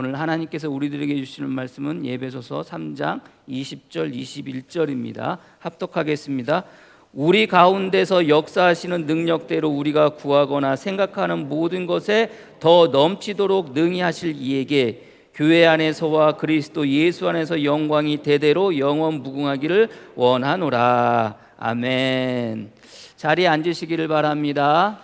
오늘 하나님께서 우리들에게 주시는 말씀은 에베소서 3장 20절 21절입니다. 합독하겠습니다. 우리 가운데서 역사하시는 능력대로 우리가 구하거나 생각하는 모든 것에 더 넘치도록 능히 하실 이에게 교회 안에서와 그리스도 예수 안에서 영광이 대대로 영원 무궁하기를 원하노라. 아멘. 자리에 앉으시기를 바랍니다.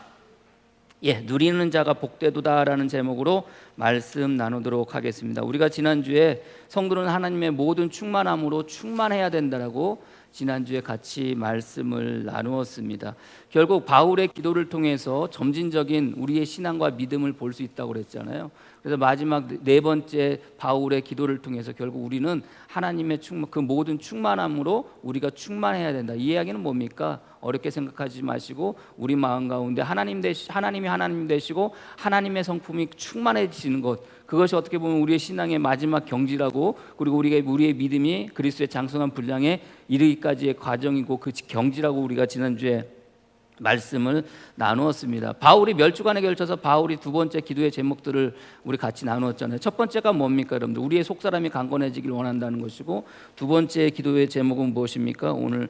누리는 자가 복되도다라는 제목으로 말씀 나누도록 하겠습니다. 우리가 지난주에 성도는 하나님의 모든 충만함으로 충만해야 된다라고 지난주에 같이 말씀을 나누었습니다. 결국 바울의 기도를 통해서 점진적인 우리의 신앙과 믿음을 볼 수 있다고 그랬잖아요. 그래서 마지막 네 번째 바울의 기도를 통해서 결국 우리는 하나님의 그 모든 충만함으로 우리가 충만해야 된다. 이 이야기는 뭡니까? 어렵게 생각하지 마시고 우리 마음 가운데 하나님이 하나님 되시고 하나님의 성품이 충만해지는 것, 그것이 어떻게 보면 우리의 신앙의 마지막 경지라고, 그리고 우리의 믿음이 그리스도의 장성한 분량에 이르기까지의 과정이고 그 경지라고 우리가 지난주에 말씀을 나누었습니다. 바울이 멸주관에 걸쳐서 바울이 두 번째 기도의 제목들을 우리 같이 나누었잖아요. 첫 번째가 뭡니까, 여러분들? 우리의 속사람이 강건해지길 원한다는 것이고, 두 번째 기도의 제목은 무엇입니까? 오늘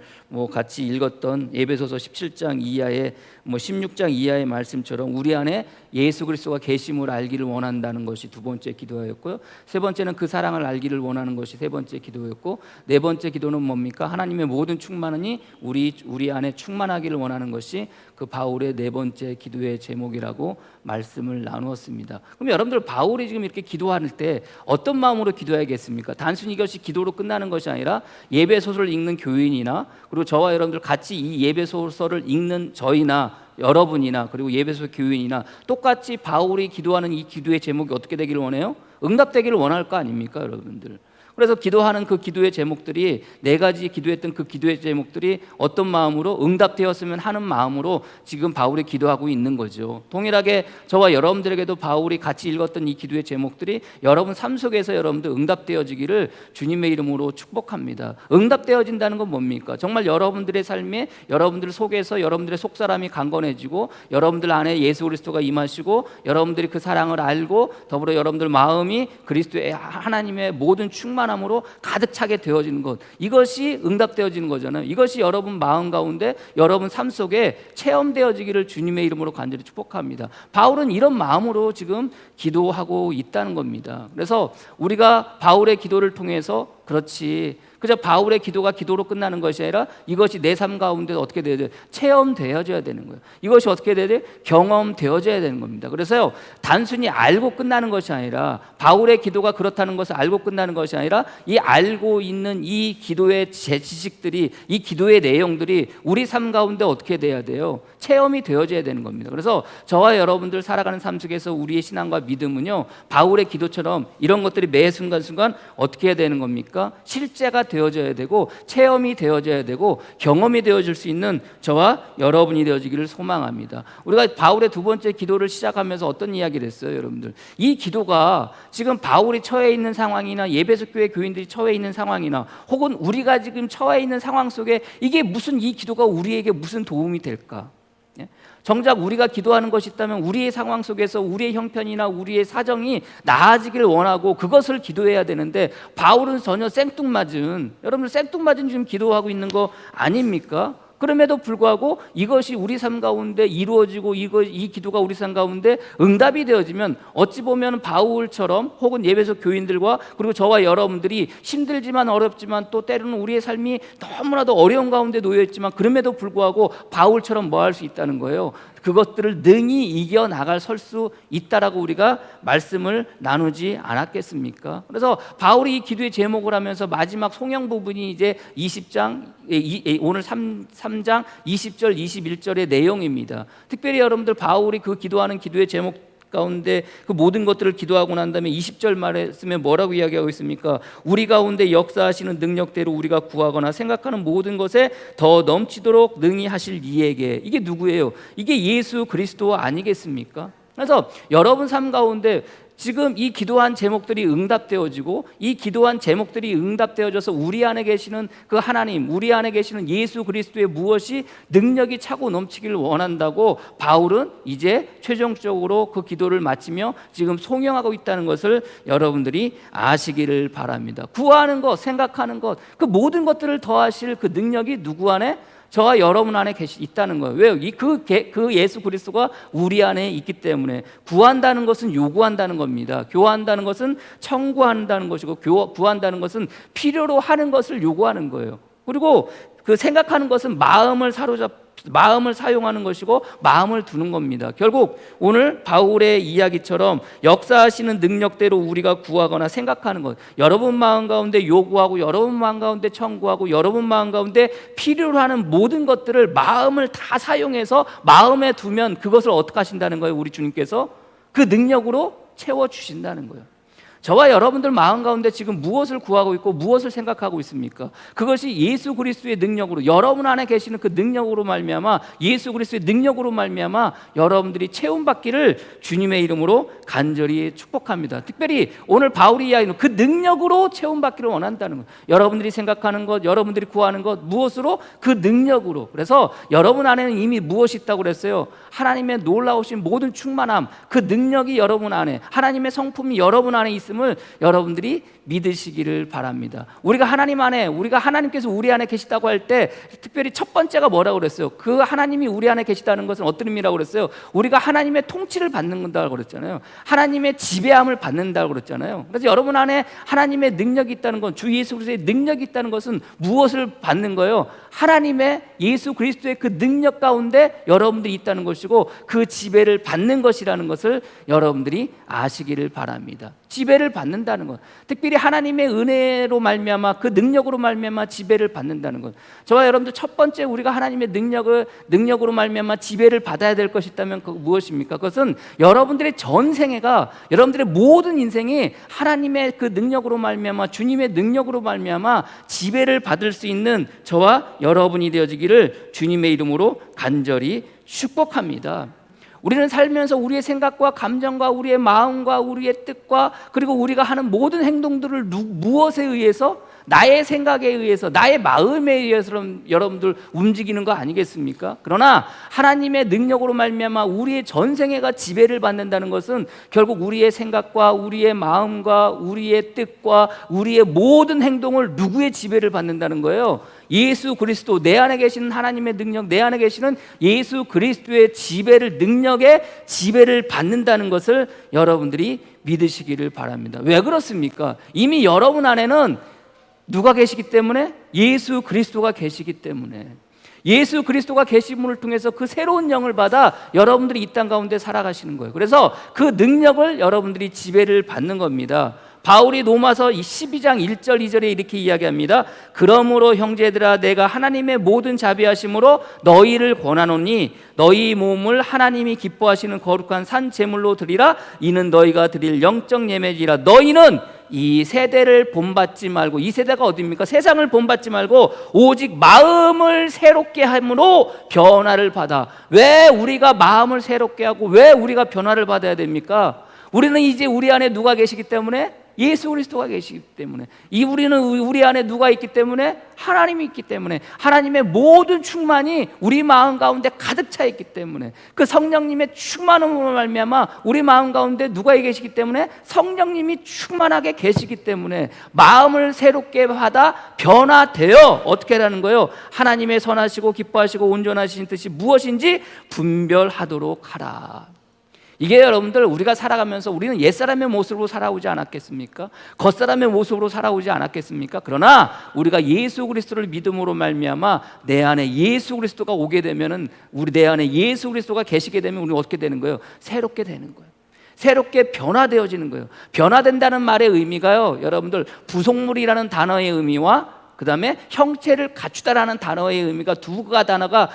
같이 읽었던 에베소서 17장 이하의 16장 이하의 말씀처럼 우리 안에 예수 그리스도가 계심을 알기를 원한다는 것이 두 번째 기도였고요. 세 번째는 그 사랑을 알기를 원하는 것이 세 번째 기도였고, 네 번째 기도는 뭡니까? 하나님의 모든 충만이 우리 안에 충만하기를 원하는 것이 그 바울의 네 번째 기도의 제목이라고 말씀을 나누었습니다. 그럼 여러분들, 바울이 지금 이렇게 기도할 때 어떤 마음으로 기도해야겠습니까? 단순히 이것이 기도로 끝나는 것이 아니라 예배소설을 읽는 교인이나, 그리고 저와 여러분들 같이 이 예배소설을 읽는 저희나 여러분이나, 그리고 예배소 교인이나 똑같이 바울이 기도하는 이 기도의 제목이 어떻게 되기를 원해요? 응답되기를 원할 거 아닙니까, 여러분들? 그래서 기도하는 그 기도의 제목들이, 네 가지 기도했던 그 기도의 제목들이 어떤 마음으로 응답되었으면 하는 마음으로 지금 바울이 기도하고 있는 거죠. 동일하게 저와 여러분들에게도 바울이 같이 읽었던 이 기도의 제목들이 여러분 삶 속에서 여러분들 응답되어지기를 주님의 이름으로 축복합니다. 응답되어진다는 건 뭡니까? 정말 여러분들의 삶에, 여러분들 속에서 여러분들의 속사람이 강건해지고, 여러분들 안에 예수 그리스도가 임하시고, 여러분들이 그 사랑을 알고, 더불어 여러분들 마음이 그리스도의 하나님의 모든 충만함으로 가득 차게 되어지는 것, 이것이 응답되어지는 거잖아요. 이것이 여러분 마음 가운데, 여러분 삶 속에 체험되어지기를 주님의 이름으로 간절히 축복합니다. 바울은 이런 마음으로 지금 기도하고 있다는 겁니다. 그래서 우리가 바울의 기도를 통해서, 그렇지, 그저 바울의 기도가 기도로 끝나는 것이 아니라 이것이 내 삶 가운데 어떻게 되어야 돼요? 체험되어져야 되는 거예요. 이것이 어떻게 되어야 돼요? 경험되어져야 되는 겁니다. 그래서요, 단순히 알고 끝나는 것이 아니라, 바울의 기도가 그렇다는 것을 알고 끝나는 것이 아니라, 이 알고 있는 이 기도의 지식들이, 이 기도의 내용들이 우리 삶 가운데 어떻게 돼야 돼요? 체험이 되어져야 되는 겁니다. 그래서 저와 여러분들 살아가는 삶 속에서 우리의 신앙과 믿음은요, 바울의 기도처럼 이런 것들이 매 순간순간 어떻게 해야 되는 겁니까? 실제가 되어져야 되고, 체험이 되어져야 되고, 경험이 되어질 수 있는 저와 여러분이 되어지기를 소망합니다. 우리가 바울의 두 번째 기도를 시작하면서 어떤 이야기를 했어요, 여러분들? 이 기도가 지금 바울이 처해 있는 상황이나 예배소 교회 교인들이 처해 있는 상황이나, 혹은 우리가 지금 처해 있는 상황 속에 이 기도가 우리에게 무슨 도움이 될까? 정작 우리가 기도하는 것이 있다면 우리의 상황 속에서 우리의 형편이나 우리의 사정이 나아지기를 원하고 그것을 기도해야 되는데, 바울은 전혀 여러분들 생뚱맞은 지금 기도하고 있는 거 아닙니까? 그럼에도 불구하고 이것이 우리 삶 가운데 이루어지고, 이 기도가 우리 삶 가운데 응답이 되어지면, 어찌 보면 바울처럼, 혹은 예배소 교인들과, 그리고 저와 여러분들이 힘들지만 어렵지만, 또 때로는 우리의 삶이 너무나도 어려운 가운데 놓여 있지만, 그럼에도 불구하고 바울처럼 뭐 할 수 있다는 거예요? 그것들을 능히 이겨나갈 설 수 있다라고 우리가 말씀을 나누지 않았겠습니까? 그래서 바울이 이 기도의 제목을 하면서 마지막 송영 부분이 이제 20장, 오늘 3장 20절 21절의 내용입니다. 특별히 여러분들, 바울이 그 기도하는 기도의 제목 가운데 그 모든 것들을 기도하고 난 다음에 20절 말씀에 뭐라고 이야기하고 있습니까? 우리 가운데 역사하시는 능력대로 우리가 구하거나 생각하는 모든 것에 더 넘치도록 능히 하실 이에게. 이게 누구예요? 이게 예수 그리스도 아니겠습니까? 그래서 여러분 삶 가운데 지금 이 기도한 제목들이 응답되어지고 이 기도한 제목들이 응답되어져서 우리 안에 계시는 그 하나님, 우리 안에 계시는 예수 그리스도의 무엇이 능력이 차고 넘치기를 원한다고 바울은 이제 최종적으로 그 기도를 마치며 지금 송영하고 있다는 것을 여러분들이 아시기를 바랍니다. 구하는 것, 생각하는 것, 그 모든 것들을 더하실 그 능력이 누구 안에? 저와 여러분 안에 있다는 거예요. 왜요? 그 예수 그리스도가 우리 안에 있기 때문에 구한다는 것은 요구한다는 겁니다. 교한다는 것은 청구한다는 것이고 구한다는 것은 필요로 하는 것을 요구하는 거예요. 그리고 그 생각하는 것은 마음을 사용하는 것이고 마음을 두는 겁니다. 결국 오늘 바울의 이야기처럼 역사하시는 능력대로 우리가 구하거나 생각하는 것, 여러분 마음 가운데 요구하고 여러분 마음 가운데 청구하고 여러분 마음 가운데 필요로 하는 모든 것들을 마음을 다 사용해서 마음에 두면 그것을 어떻게 하신다는 거예요? 우리 주님께서 그 능력으로 채워주신다는 거예요. 저와 여러분들 마음 가운데 지금 무엇을 구하고 있고 무엇을 생각하고 있습니까? 그것이 예수 그리스도의 능력으로, 여러분 안에 계시는 그 능력으로 말미암아, 예수 그리스도의 능력으로 말미암아 여러분들이 채움받기를 주님의 이름으로 간절히 축복합니다. 특별히 오늘 바울이 이야기하는 그 능력으로 채움받기를 원한다는 것, 여러분들이 생각하는 것, 여러분들이 구하는 것, 무엇으로? 그 능력으로. 그래서 여러분 안에는 이미 무엇이 있다고 그랬어요? 하나님의 놀라우신 모든 충만함, 그 능력이 여러분 안에, 하나님의 성품이 여러분 안에 있음을 여러분들이 믿으시기를 바랍니다. 우리가 하나님 안에, 우리가 하나님께서 우리 안에 계시다고 할 때 특별히 첫 번째가 뭐라고 그랬어요? 그 하나님이 우리 안에 계시다는 것은 어떤 의미라고 그랬어요? 우리가 하나님의 통치를 받는다고 그랬잖아요. 하나님의 지배함을 받는다고 그랬잖아요. 그래서 여러분 안에 하나님의 능력이 있다는 건, 주 예수 그리스도의 능력이 있다는 것은 무엇을 받는 거예요? 하나님의 예수 그리스도의 그 능력 가운데 여러분들이 있다는 것이고 그 지배를 받는 것이라는 것을 여러분들이 아시기를 바랍니다. 지배를 받는다는 것, 특별히 하나님의 은혜로 말미암아 그 능력으로 말미암아 지배를 받는다는 것. 저와 여러분들 첫 번째 우리가 하나님의 능력으로 말미암아 지배를 받아야 될 것이 있다면 그거 무엇입니까? 그것은 여러분들의 전생애가, 여러분들의 모든 인생이 하나님의 그 능력으로 말미암아, 주님의 능력으로 말미암아 지배를 받을 수 있는 저와 여러분이 되어지기를 주님의 이름으로 간절히 축복합니다. 우리는 살면서 우리의 생각과 감정과 우리의 마음과 우리의 뜻과 그리고 우리가 하는 모든 행동들을 무엇에 의해서, 나의 생각에 의해서, 나의 마음에 의해서 여러분들 움직이는 거 아니겠습니까? 그러나 하나님의 능력으로 말미암아 우리의 전생애가 지배를 받는다는 것은 결국 우리의 생각과 우리의 마음과 우리의 뜻과 우리의 모든 행동을 누구의 지배를 받는다는 거예요? 예수 그리스도, 내 안에 계시는 하나님의 능력, 내 안에 계시는 예수 그리스도의 능력의 지배를 받는다는 것을 여러분들이 믿으시기를 바랍니다. 왜 그렇습니까? 이미 여러분 안에는 누가 계시기 때문에? 예수 그리스도가 계시기 때문에. 예수 그리스도가 계심을 통해서 그 새로운 영을 받아 여러분들이 이 땅 가운데 살아가시는 거예요. 그래서 그 능력을 여러분들이 지배를 받는 겁니다. 바울이 로마서 12장 1절 2절에 이렇게 이야기합니다. 그러므로 형제들아, 내가 하나님의 모든 자비하심으로 너희를 권하노니 너희 몸을 하나님이 기뻐하시는 거룩한 산 제물로 드리라. 이는 너희가 드릴 영적 예배지라. 너희는 이 세대를 본받지 말고, 이 세대가 어디입니까? 세상을 본받지 말고 오직 마음을 새롭게 함으로 변화를 받아. 왜 우리가 마음을 새롭게 하고 왜 우리가 변화를 받아야 됩니까? 우리는 이제 우리 안에 누가 계시기 때문에? 예수 그리스도가 계시기 때문에. 우리는 우리 안에 누가 있기 때문에? 하나님이 있기 때문에. 하나님의 모든 충만이 우리 마음 가운데 가득 차 있기 때문에. 그 성령님의 충만함으로 말미암아 우리 마음 가운데 누가 계시기 때문에? 성령님이 충만하게 계시기 때문에 마음을 새롭게 받아 변화되어 어떻게 하라는 거예요? 하나님의 선하시고 기뻐하시고 온전하신 뜻이 무엇인지 분별하도록 하라. 이게 여러분들, 우리가 살아가면서 우리는 옛사람의 모습으로 살아오지 않았겠습니까? 겉사람의 모습으로 살아오지 않았겠습니까? 그러나 우리가 예수 그리스도를 믿음으로 말미암아 내 안에 예수 그리스도가 오게 되면은, 내 안에 예수 그리스도가 계시게 되면 우리는 어떻게 되는 거예요? 새롭게 되는 거예요. 새롭게 변화되어지는 거예요. 변화된다는 말의 의미가요, 여러분들, 부속물이라는 단어의 의미와 그 다음에 형체를 갖추다라는 단어의 의미가 두 단어가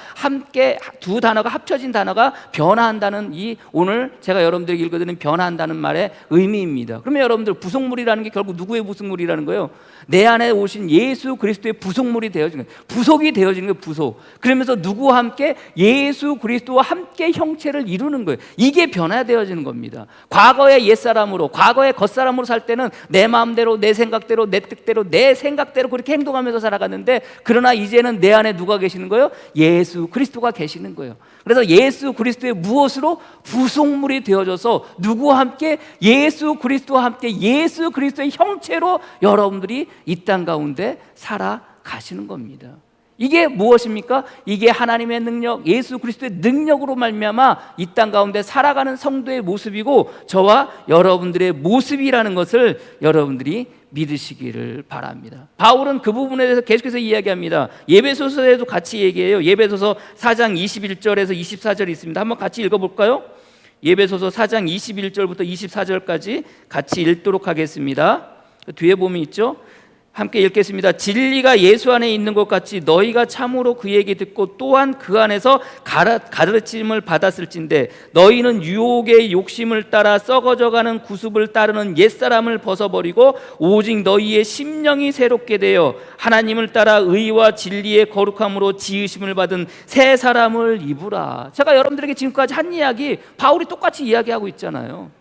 합쳐진 단어가 변화한다는 이 오늘 제가 여러분들에게 읽어드리는 변화한다는 말의 의미입니다. 그러면 여러분들 부속물이라는 게 결국 누구의 부속물이라는 거예요? 내 안에 오신 예수 그리스도의 부속물이 되어지는 거예요. 부속이 되어지는 거예요. 부속. 그러면서 누구와 함께? 예수 그리스도와 함께 형체를 이루는 거예요. 이게 변화되어지는 겁니다. 과거의 옛사람으로, 과거의 겉사람으로 살 때는 내 마음대로, 내 생각대로, 내 뜻대로, 내 생각대로 그렇게 행동하면서 살아갔는데, 그러나 이제는 내 안에 누가 계시는 거예요? 예수 그리스도가 계시는 거예요. 그래서 예수 그리스도의 무엇으로? 부속물이 되어져서 누구와 함께? 예수 그리스도와 함께 예수 그리스도의 형체로 여러분들이 이 땅 가운데 살아가시는 겁니다. 이게 무엇입니까? 이게 하나님의 능력, 예수 그리스도의 능력으로 말미암아 이 땅 가운데 살아가는 성도의 모습이고 저와 여러분들의 모습이라는 것을 여러분들이 믿으시기를 바랍니다. 바울은 그 부분에 대해서 계속해서 이야기합니다. 예배소서에도 같이 얘기해요. 예배소서 4장 21절에서 24절이 있습니다. 한번 같이 읽어볼까요? 예배소서 4장 21절부터 24절까지 같이 읽도록 하겠습니다. 뒤에 보면 있죠? 함께 읽겠습니다. 진리가 예수 안에 있는 것 같이 너희가 참으로 그 얘기 듣고 또한 그 안에서 가르침을 받았을진데 너희는 유혹의 욕심을 따라 썩어져가는 구습을 따르는 옛사람을 벗어버리고 오직 너희의 심령이 새롭게 되어 하나님을 따라 의와 진리의 거룩함으로 지으심을 받은 새 사람을 입으라. 제가 여러분들에게 지금까지 한 이야기 바울이 똑같이 이야기하고 있잖아요.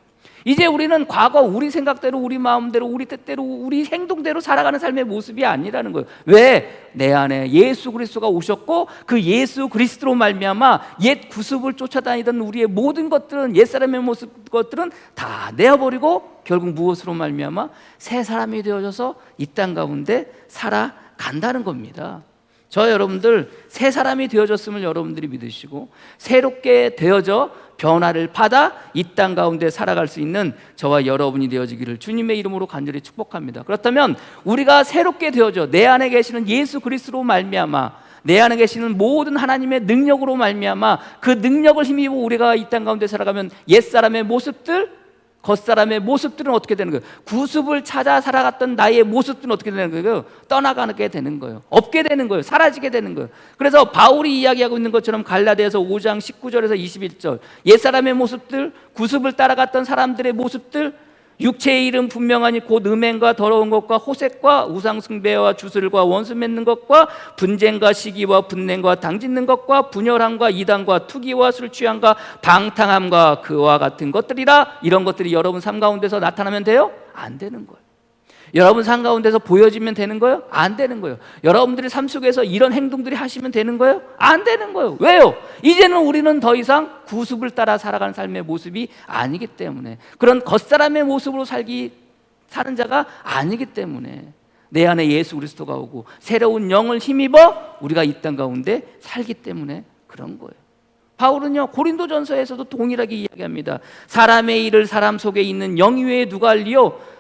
이제 우리는 과거 우리 생각대로, 우리 마음대로, 우리 뜻대로, 우리 행동대로 살아가는 삶의 모습이 아니라는 거예요. 왜? 내 안에 예수 그리스도가 오셨고 그 예수 그리스도로 말미암아 옛 구습을 쫓아다니던 우리의 모든 것들은, 옛사람의 모습 것들은 다 내어버리고 결국 무엇으로 말미암아? 새 사람이 되어져서 이 땅 가운데 살아간다는 겁니다. 저 여러분들 새 사람이 되어졌음을 여러분들이 믿으시고 새롭게 되어져 변화를 받아 이 땅 가운데 살아갈 수 있는 저와 여러분이 되어지기를 주님의 이름으로 간절히 축복합니다. 그렇다면 우리가 새롭게 되어져 내 안에 계시는 예수 그리스도로 말미암아 내 안에 계시는 모든 하나님의 능력으로 말미암아 그 능력을 힘입어 우리가 이 땅 가운데 살아가면 옛사람의 모습들, 겉사람의 모습들은 어떻게 되는 거예요? 구습을 찾아 살아갔던 나의 모습들은 어떻게 되는 거예요? 떠나가게 되는 거예요. 없게 되는 거예요. 사라지게 되는 거예요. 그래서 바울이 이야기하고 있는 것처럼 갈라디아서 5장 19절에서 21절 옛사람의 모습들, 구습을 따라갔던 사람들의 모습들, 육체의 일은 분명하니 곧 음행과 더러운 것과 호색과 우상숭배와 주술과 원수 맺는 것과 분쟁과 시기와 분냉과 당짓는 것과 분열함과 이단과 투기와 술 취함과 방탕함과 그와 같은 것들이라. 이런 것들이 여러분 삶 가운데서 나타나면 돼요? 안 되는 거예요. 여러분 삶 가운데서 보여지면 되는 거예요? 안 되는 거예요. 여러분들의 삶 속에서 이런 행동들이 하시면 되는 거예요? 안 되는 거예요. 왜요? 이제는 우리는 더 이상 구습을 따라 살아가는 삶의 모습이 아니기 때문에, 그런 겉사람의 모습으로 사는 자가 아니기 때문에 내 안에 예수 그리스도가 오고 새로운 영을 힘입어 우리가 이 땅 가운데 살기 때문에 그런 거예요. 바울은요 고린도전서에서도 동일하게 이야기합니다. 사람의 일을 사람 속에 있는 영 외에 누가 알리요?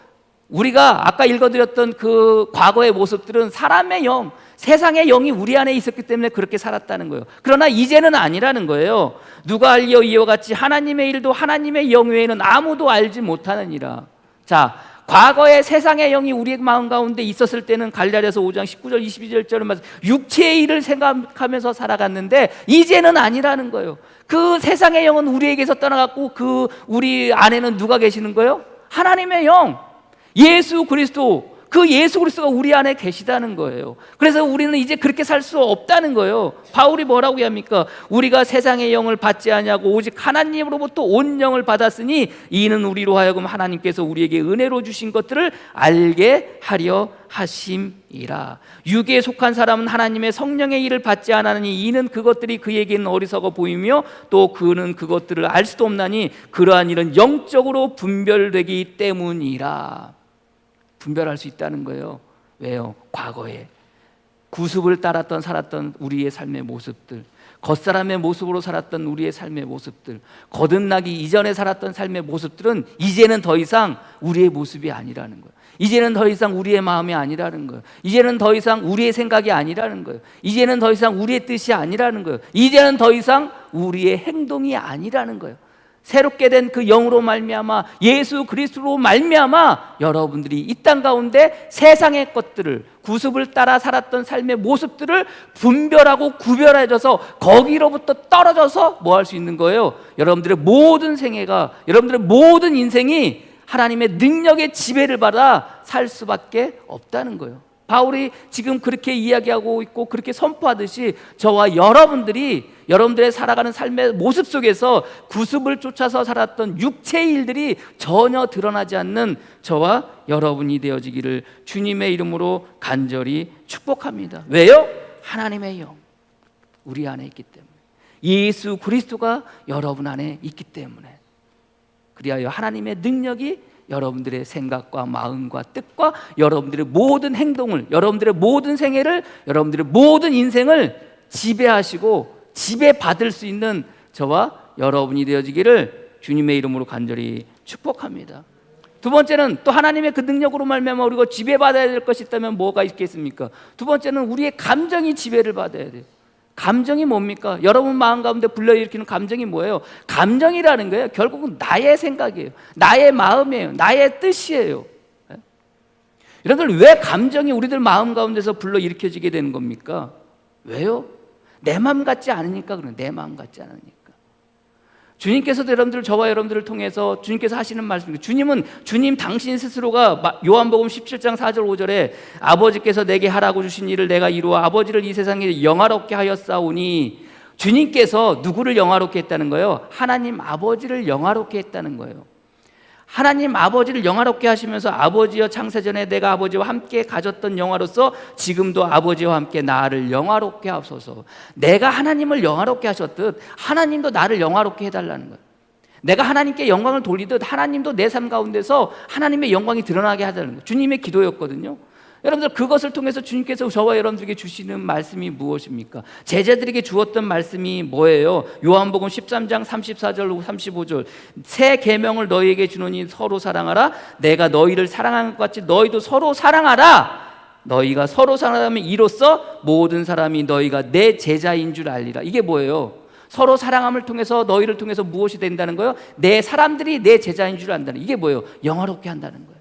우리가 아까 읽어드렸던 그 과거의 모습들은 사람의 영, 세상의 영이 우리 안에 있었기 때문에 그렇게 살았다는 거예요. 그러나 이제는 아니라는 거예요. 누가 알리어 이와 같이 하나님의 일도 하나님의 영 외에는 아무도 알지 못하느니라. 자, 과거의 세상의 영이 우리의 마음 가운데 있었을 때는 갈라디아서 5장 19절 22절처럼 말씀 육체의 일을 생각하면서 살아갔는데 이제는 아니라는 거예요. 그 세상의 영은 우리에게서 떠나갔고 그 우리 안에는 누가 계시는 거예요? 하나님의 영, 예수 그리스도, 그 예수 그리스도가 우리 안에 계시다는 거예요. 그래서 우리는 이제 그렇게 살 수 없다는 거예요. 바울이 뭐라고 합니까? 우리가 세상의 영을 받지 아니하고 오직 하나님으로부터 온 영을 받았으니 이는 우리로 하여금 하나님께서 우리에게 은혜로 주신 것들을 알게 하려 하심이라. 육에 속한 사람은 하나님의 성령의 일을 받지 않았느니 이는 그것들이 그에게는 어리석어 보이며 또 그는 그것들을 알 수도 없나니 그러한 일은 영적으로 분별되기 때문이라. 분별할 수 있다는 거예요. 왜요? 과거에 구습을 따랐던 살았던 우리의 삶의 모습들, 겉사람의 모습으로 살았던 우리의 삶의 모습들, 거듭나기 이전에 살았던 삶의 모습들은 이제는 더 이상 우리의 모습이 아니라는 거예요. 이제는 더 이상 우리의 마음이 아니라는 거예요. 이제는 더 이상 우리의 생각이 아니라는 거예요. 이제는 더 이상 우리의 뜻이 아니라는 거예요. 이제는 더 이상 우리의 행동이 아니라는 거예요. 새롭게 된 그 영으로 말미암아 예수 그리스도로 말미암아 여러분들이 이 땅 가운데 세상의 것들을 구습을 따라 살았던 삶의 모습들을 분별하고 구별해줘서 거기로부터 떨어져서 뭐 할 수 있는 거예요? 여러분들의 모든 생애가, 여러분들의 모든 인생이 하나님의 능력의 지배를 받아 살 수밖에 없다는 거예요. 바울이 지금 그렇게 이야기하고 있고 그렇게 선포하듯이 저와 여러분들이 여러분들의 살아가는 삶의 모습 속에서 구습을 쫓아서 살았던 육체의 일들이 전혀 드러나지 않는 저와 여러분이 되어지기를 주님의 이름으로 간절히 축복합니다. 왜요? 하나님의 영 우리 안에 있기 때문에, 예수 그리스도가 여러분 안에 있기 때문에, 그리하여 하나님의 능력이 여러분들의 생각과 마음과 뜻과 여러분들의 모든 행동을, 여러분들의 모든 생애를, 여러분들의 모든 인생을 지배하시고 지배받을 수 있는 저와 여러분이 되어지기를 주님의 이름으로 간절히 축복합니다. 두 번째는 또 하나님의 그 능력으로 말미암아 우리가 지배받아야 될 것이 있다면 뭐가 있겠습니까? 두 번째는 우리의 감정이 지배를 받아야 돼요. 감정이 뭡니까? 여러분 마음 가운데 불러일으키는 감정이 뭐예요? 감정이라는 거예요. 결국은 나의 생각이에요. 나의 마음이에요. 나의 뜻이에요. 여러분들 왜 감정이 우리들 마음 가운데서 불러일으켜지게 되는 겁니까? 왜요? 내 마음 같지 않으니까 그래요. 내 마음 같지 않으니까. 주님께서도 여러분들, 저와 여러분들을 통해서 주님께서 하시는 말씀입니다. 주님 당신 스스로가 요한복음 17장 4절 5절에 아버지께서 내게 하라고 주신 일을 내가 이루어 아버지를 이 세상에 영화롭게 하였사오니, 주님께서 누구를 영화롭게 했다는 거예요? 하나님 아버지를 영화롭게 했다는 거예요. 하나님 아버지를 영화롭게 하시면서 아버지여 창세전에 내가 아버지와 함께 가졌던 영화로서 지금도 아버지와 함께 나를 영화롭게 하소서. 내가 하나님을 영화롭게 하셨듯 하나님도 나를 영화롭게 해달라는 거예요. 내가 하나님께 영광을 돌리듯 하나님도 내 삶 가운데서 하나님의 영광이 드러나게 하자는 거예요. 주님의 기도였거든요. 여러분들 그것을 통해서 주님께서 저와 여러분들에게 주시는 말씀이 무엇입니까? 제자들에게 주었던 말씀이 뭐예요? 요한복음 13장 34절 35절 새 계명을 너희에게 주노니 서로 사랑하라. 내가 너희를 사랑한 것 같이 너희도 서로 사랑하라. 너희가 서로 사랑하면 이로써 모든 사람이 너희가 내 제자인 줄 알리라. 이게 뭐예요? 서로 사랑함을 통해서 너희를 통해서 무엇이 된다는 거예요? 내 사람들이 내 제자인 줄 안다는, 이게 뭐예요? 영화롭게 한다는 거예요.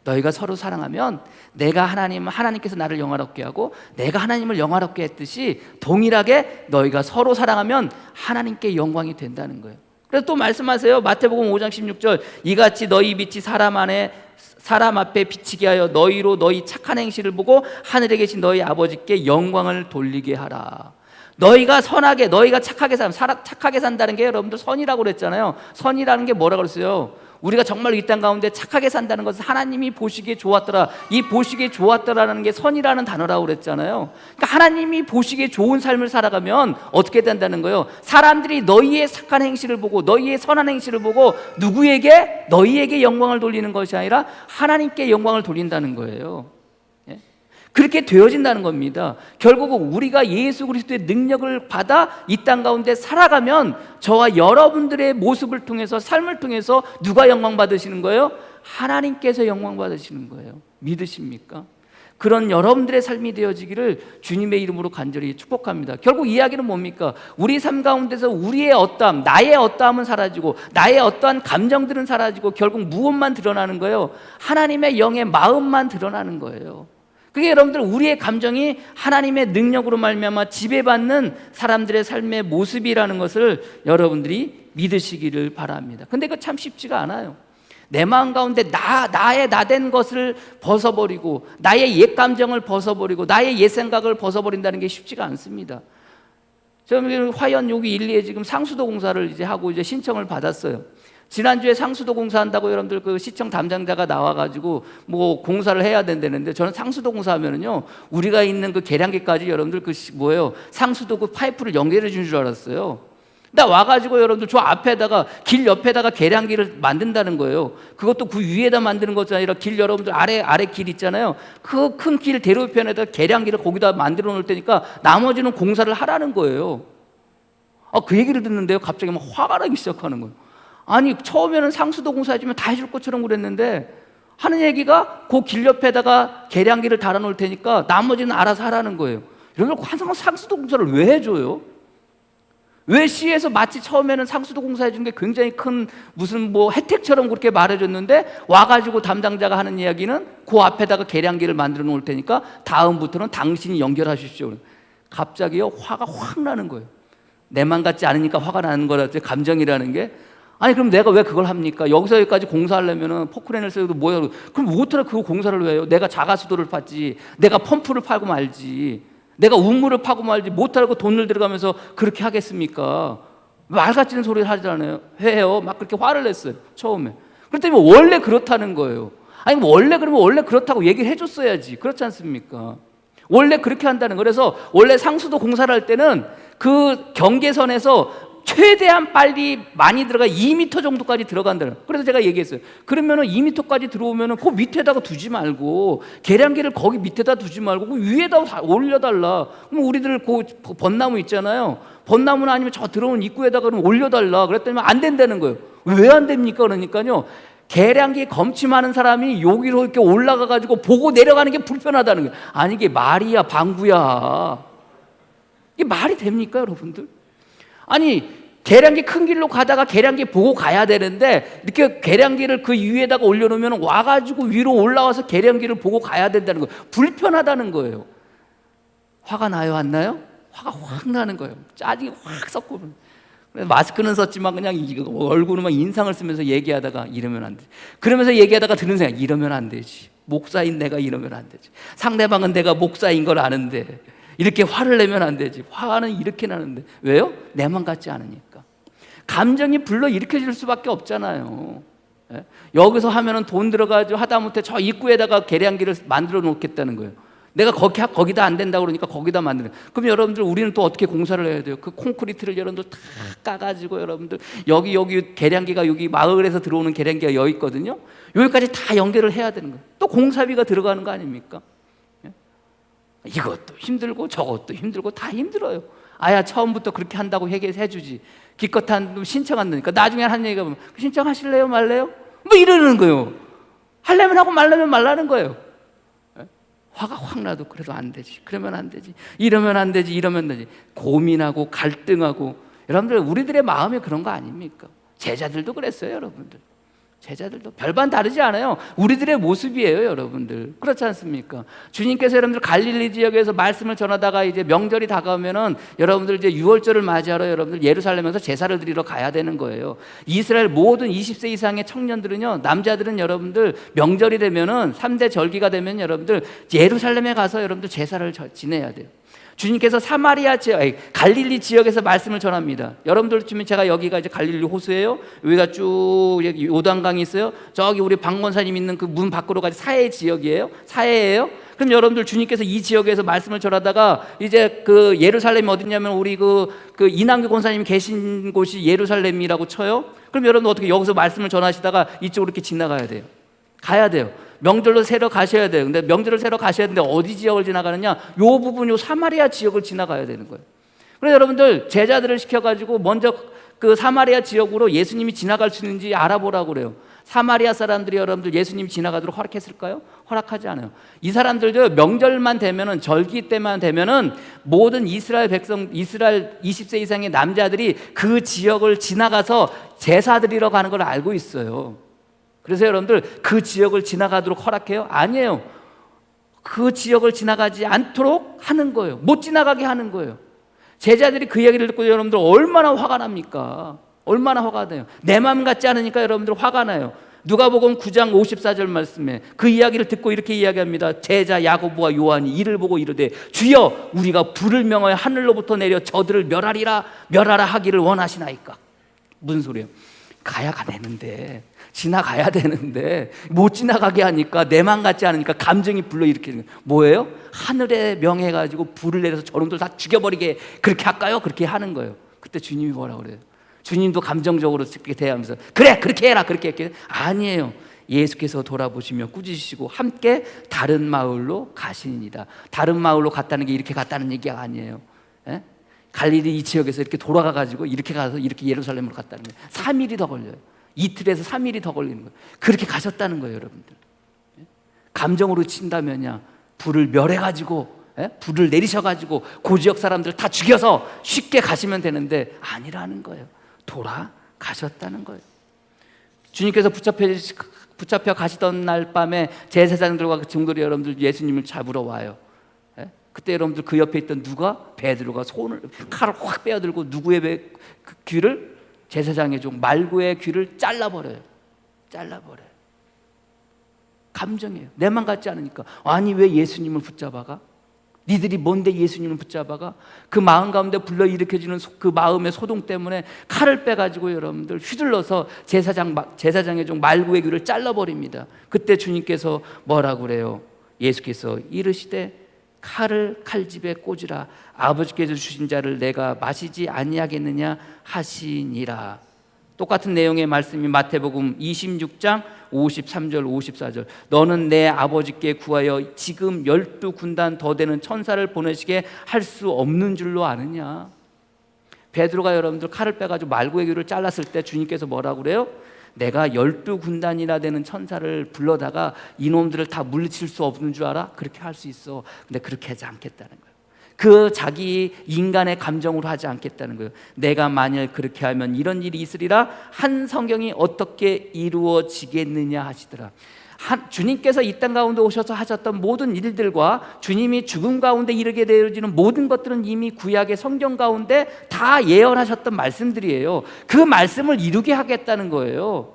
너희가 서로 사랑하면 내가 하나님께서 나를 영화롭게 하고 내가 하나님을 영화롭게 했듯이 동일하게 너희가 서로 사랑하면 하나님께 영광이 된다는 거예요. 그래서 또 말씀하세요. 마태복음 5장 16절 이같이 너희 빛이 사람 앞에 비치게 하여 너희로 너희 착한 행실을 보고 하늘에 계신 너희 아버지께 영광을 돌리게 하라. 너희가 선하게, 너희가 착하게 산다는 게 여러분들 선이라고 그랬잖아요. 선이라는 게 뭐라고 그랬어요? 우리가 정말 이 땅 가운데 착하게 산다는 것은 하나님이 보시기에 좋았더라. 이 보시기에 좋았더라라는 게 선이라는 단어라고 그랬잖아요. 그러니까 하나님이 보시기에 좋은 삶을 살아가면 어떻게 된다는 거예요? 사람들이 너희의 착한 행실을 보고 너희의 선한 행실을 보고 누구에게? 너희에게 영광을 돌리는 것이 아니라 하나님께 영광을 돌린다는 거예요. 그렇게 되어진다는 겁니다. 결국은 우리가 예수 그리스도의 능력을 받아 이 땅 가운데 살아가면 저와 여러분들의 모습을 통해서, 삶을 통해서 누가 영광 받으시는 거예요? 하나님께서 영광 받으시는 거예요. 믿으십니까? 그런 여러분들의 삶이 되어지기를 주님의 이름으로 간절히 축복합니다. 결국 이야기는 뭡니까? 우리 삶 가운데서 우리의 어떠함, 나의 어떠함은 사라지고 나의 어떠한 감정들은 사라지고 결국 무엇만 드러나는 거예요? 하나님의 영의 마음만 드러나는 거예요. 그게 여러분들 우리의 감정이 하나님의 능력으로 말미암아 지배받는 사람들의 삶의 모습이라는 것을 여러분들이 믿으시기를 바랍니다. 근데 그거 참 쉽지가 않아요. 내 마음 가운데 나의 나된 것을 벗어버리고 나의 옛 감정을 벗어버리고 나의 옛 생각을 벗어버린다는 게 쉽지가 않습니다. 저는 화연 여기 1, 2에 지금 상수도 공사를 이제 하고 이제 신청을 받았어요. 지난주에 상수도 공사한다고 여러분들 그 시청 담당자가 나와가지고 뭐 공사를 해야 된다는데, 저는 상수도 공사하면은요 우리가 있는 그 계량기까지 여러분들 그 뭐예요, 상수도 그 파이프를 연결해 준 줄 알았어요. 나 와가지고 여러분들 저 앞에다가 길 옆에다가 계량기를 만든다는 거예요. 그것도 그 위에다 만드는 것이 아니라 길, 여러분들 아래 길 있잖아요. 그 큰 길 대로편에다 계량기를 거기다 만들어 놓을 테니까 나머지는 공사를 하라는 거예요. 그 얘기를 듣는데요 갑자기 막 화가 나기 시작하는 거예요. 아니 처음에는 상수도 공사해주면 다 해줄 것처럼 그랬는데 하는 얘기가 그 길 옆에다가 계량기를 달아놓을 테니까 나머지는 알아서 하라는 거예요. 여러분 항상 상수도 공사를 왜 해줘요? 왜 시에서 마치 처음에는 상수도 공사해 준 게 굉장히 큰 무슨 뭐 혜택처럼 그렇게 말해줬는데 와가지고 담당자가 하는 이야기는 그 앞에다가 계량기를 만들어 놓을 테니까 다음부터는 당신이 연결하십시오. 갑자기요 화가 확 나는 거예요. 내만 같지 않으니까 화가 나는 거라서 감정이라는 게, 아니 그럼 내가 왜 그걸 합니까? 여기서 여기까지 공사하려면은 포크레인을 써도 뭐야? 그럼 못하라 그거 공사를 왜 해요? 내가 자가수도를 팠지, 내가 펌프를 팔고 말지, 내가 우물을 파고 말지, 못하라고 돈을 들어가면서 그렇게 하겠습니까? 말 같지는 소리를 하잖아요. 해요. 막 그렇게 화를 냈어요 처음에. 그랬더니 원래 그렇다는 거예요. 아니 원래 그러면 원래 그렇다고 얘기를 해줬어야지. 그렇지 않습니까? 원래 그렇게 한다는 거예요. 그래서 원래 상수도 공사를 할 때는 그 경계선에서 최대한 빨리 많이 들어가 2m 정도까지 들어간다는 거예요. 그래서 제가 얘기했어요. 그러면은 2m까지 들어오면은 그 밑에다가 두지 말고, 계량기를 거기 밑에다 두지 말고 그 위에다 올려달라. 그럼 우리들 그 벚나무 있잖아요. 벚나무나 아니면 저 들어오는 입구에다가 그럼 올려달라. 그랬더니 안 된다는 거예요. 왜 안 됩니까? 그러니까요, 계량기 검침하는 사람이 여기로 이렇게 올라가 가지고 보고 내려가는 게 불편하다는 거예요. 아니 이게 말이야 방구야. 이게 말이 됩니까 여러분들? 아니 계량기 큰 길로 가다가 계량기 보고 가야 되는데 이렇게 계량기를 그 위에다가 올려놓으면 와가지고 위로 올라와서 계량기를 보고 가야 된다는 거예요. 불편하다는 거예요. 화가 나요 안 나요? 화가 확 나는 거예요. 짜증이 확 섞고. 그래서 마스크는 썼지만 그냥 얼굴은 막 인상을 쓰면서 얘기하다가 이러면 안 돼. 그러면서 얘기하다가 드는 생각, 이러면 안 되지. 목사인 내가 이러면 안 되지. 상대방은 내가 목사인 걸 아는데 이렇게 화를 내면 안 되지. 화는 이렇게 나는데 왜요? 내만 같지 않으니까. 감정이 불러 일으켜질 수밖에 없잖아요. 예? 여기서 하면은 돈 들어가지고 하다못해 저 입구에다가 계량기를 만들어 놓겠다는 거예요. 내가 거기다 안 된다고 그러니까 거기다 만드는. 그럼 여러분들 우리는 또 어떻게 공사를 해야 돼요? 그 콘크리트를 여러분들 다 까가지고 여러분들 여기 계량기가 여기 마을에서 들어오는 계량기가 여기 있거든요. 여기까지 다 연결을 해야 되는 거예요. 또 공사비가 들어가는 거 아닙니까? 이것도 힘들고 저것도 힘들고 다 힘들어요. 아야 처음부터 그렇게 한다고 해주지. 기껏 한 신청한다니까. 나중에 하는 얘기가 보면 신청하실래요 말래요? 뭐 이러는 거예요. 하려면 하고 말려면 말라는 거예요. 화가 확 나도 그래도 안 되지. 그러면 안 되지. 이러면 안 되지. 이러면 되지. 고민하고 갈등하고. 여러분들 우리들의 마음이 그런 거 아닙니까? 제자들도 그랬어요 여러분들. 제자들도 별반 다르지 않아요. 우리들의 모습이에요 여러분들. 그렇지 않습니까? 주님께서 여러분들 갈릴리 지역에서 말씀을 전하다가 이제 명절이 다가오면은 여러분들 이제 유월절을 맞이하러 여러분들 예루살렘에서 제사를 드리러 가야 되는 거예요. 이스라엘 모든 20세 이상의 청년들은요, 남자들은 여러분들 명절이 되면은 3대 절기가 되면 여러분들 예루살렘에 가서 여러분들 제사를 지내야 돼요. 주님께서 사마리아 지역, 갈릴리 지역에서 말씀을 전합니다. 여러분들 치면 제가 여기가 이제 갈릴리 호수예요. 여기가 쭉 요단강이 있어요. 저기 우리 박원사님 있는 그 문 밖으로 가지 사해 지역이에요. 사해예요. 그럼 여러분들 주님께서 이 지역에서 말씀을 전하다가 이제 그 예루살렘이 어디냐면 우리 그 이남규 권사님이 계신 곳이 예루살렘이라고 쳐요. 그럼 여러분 어떻게 여기서 말씀을 전하시다가 이쪽으로 이렇게 지나가야 돼요. 가야 돼요. 명절로 새러 가셔야 돼요. 근데 명절을 새러 가셔야 되는데 어디 지역을 지나가느냐? 요 부분, 요 사마리아 지역을 지나가야 되는 거예요. 그래서 여러분들 제자들을 시켜가지고 먼저 그 사마리아 지역으로 예수님이 지나갈 수 있는지 알아보라고 그래요. 사마리아 사람들이 여러분들 예수님 지나가도록 허락했을까요? 허락하지 않아요. 이 사람들도 명절만 되면은, 절기 때만 되면은 모든 이스라엘 백성, 이스라엘 20세 이상의 남자들이 그 지역을 지나가서 제사 드리러 가는 걸 알고 있어요. 그래서 여러분들 그 지역을 지나가도록 허락해요? 아니에요. 그 지역을 지나가지 않도록 하는 거예요. 못 지나가게 하는 거예요. 제자들이 그 얘기를 듣고 여러분들 얼마나 화가 납니까? 얼마나 화가 나요. 내 마음 같지 않으니까 여러분들 화가 나요. 누가복음 9장 54절 말씀에 그 이야기를 듣고 이렇게 이야기합니다. 제자 야고보와 요한이 이를 보고 이르되 주여 우리가 불을 명하여 하늘로부터 내려 저들을 멸하라 하기를 원하시나이까. 무슨 소리예요? 가야 되는데, 지나가야 되는데 못 지나가게 하니까, 내만 같지 않으니까 감정이 불러일으키는 거예요. 뭐예요? 하늘에 명해가지고 불을 내려서 저놈들 다 죽여버리게 그렇게 할까요? 그렇게 하는 거예요. 그때 주님이 뭐라고 그래요? 주님도 감정적으로 그렇게 대하면서 그래 그렇게 해라 그렇게 했겠. 아니에요. 예수께서 돌아보시며 꾸짖으시고 함께 다른 마을로 가시니이다. 다른 마을로 갔다는 게 이렇게 갔다는 얘기가 아니에요. 에? 갈릴리 이 지역에서 이렇게 돌아가가지고 이렇게 가서 이렇게 예루살렘으로 갔다는 거예요. 3일이 더 걸려요. 이틀에서 3일이 더 걸리는 거예요. 그렇게 가셨다는 거예요 여러분들. 감정으로 친다면야 불을 멸해가지고 불을 내리셔가지고 그 지역 사람들 다 죽여서 쉽게 가시면 되는데 아니라는 거예요. 돌아가셨다는 거예요. 주님께서 붙잡혀 가시던 날 밤에 제사장들과 그 증거리 여러분들 예수님을 잡으러 와요. 그때 여러분들 그 옆에 있던 베드로가 칼을 확 빼어들고 누구의 그 귀를, 제사장의 종 말구의 귀를 잘라버려요. 감정이에요. 내 맘 같지 않으니까. 아니 왜 예수님을 붙잡아가? 니들이 뭔데 예수님을 붙잡아가? 그 마음 가운데 불러일으켜지는 그 마음의 소동 때문에 칼을 빼가지고 여러분들 휘둘러서 제사장의 종 말구의 귀를 잘라버립니다. 그때 주님께서 뭐라고 그래요? 예수께서 이르시되 칼을 칼집에 꽂으라. 아버지께서 주신 자를 내가 마시지 아니하겠느냐 하시니라. 똑같은 내용의 말씀이 마태복음 26장 53절 54절. 너는 내 아버지께 구하여 지금 12군단 더 되는 천사를 보내시게 할 수 없는 줄로 아느냐. 베드로가 여러분들 칼을 빼가지고 말구의 귀를 잘랐을 때 주님께서 뭐라고 그래요? 내가 12군단이나 되는 천사를 불러다가 이놈들을 다 물리칠 수 없는 줄 알아? 그렇게 할 수 있어. 근데 그렇게 하지 않겠다는 거예요. 그 자기 인간의 감정으로 하지 않겠다는 거예요. 내가 만일 그렇게 하면 이런 일이 있으리라. 한 성경이 어떻게 이루어지겠느냐 하시더라. 주님께서 이 땅 가운데 오셔서 하셨던 모든 일들과 주님이 죽음 가운데 이르게 되어지는 모든 것들은 이미 구약의 성경 가운데 다 예언하셨던 말씀들이에요. 그 말씀을 이루게 하겠다는 거예요.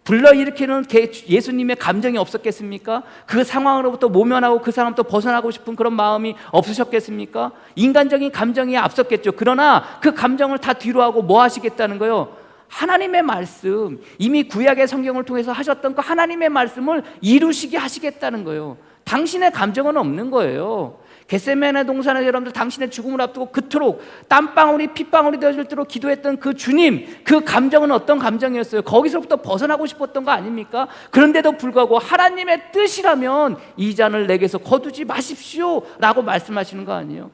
불러일으키는 예수님의 감정이 없었겠습니까? 그 상황으로부터 모면하고 그 사람부터 벗어나고 싶은 그런 마음이 없으셨겠습니까? 인간적인 감정이 앞섰겠죠. 그러나 그 감정을 다 뒤로 하고 뭐 하시겠다는 거예요? 하나님의 말씀, 이미 구약의 성경을 통해서 하셨던 그 하나님의 말씀을 이루시게 하시겠다는 거예요. 당신의 감정은 없는 거예요. 겟세마네 동산에 여러분들 당신의 죽음을 앞두고 그토록 땀방울이 핏방울이 되어질도록 기도했던 그 주님, 그 감정은 어떤 감정이었어요? 거기서부터 벗어나고 싶었던 거 아닙니까? 그런데도 불구하고 하나님의 뜻이라면 이 잔을 내게서 거두지 마십시오 라고 말씀하시는 거 아니에요?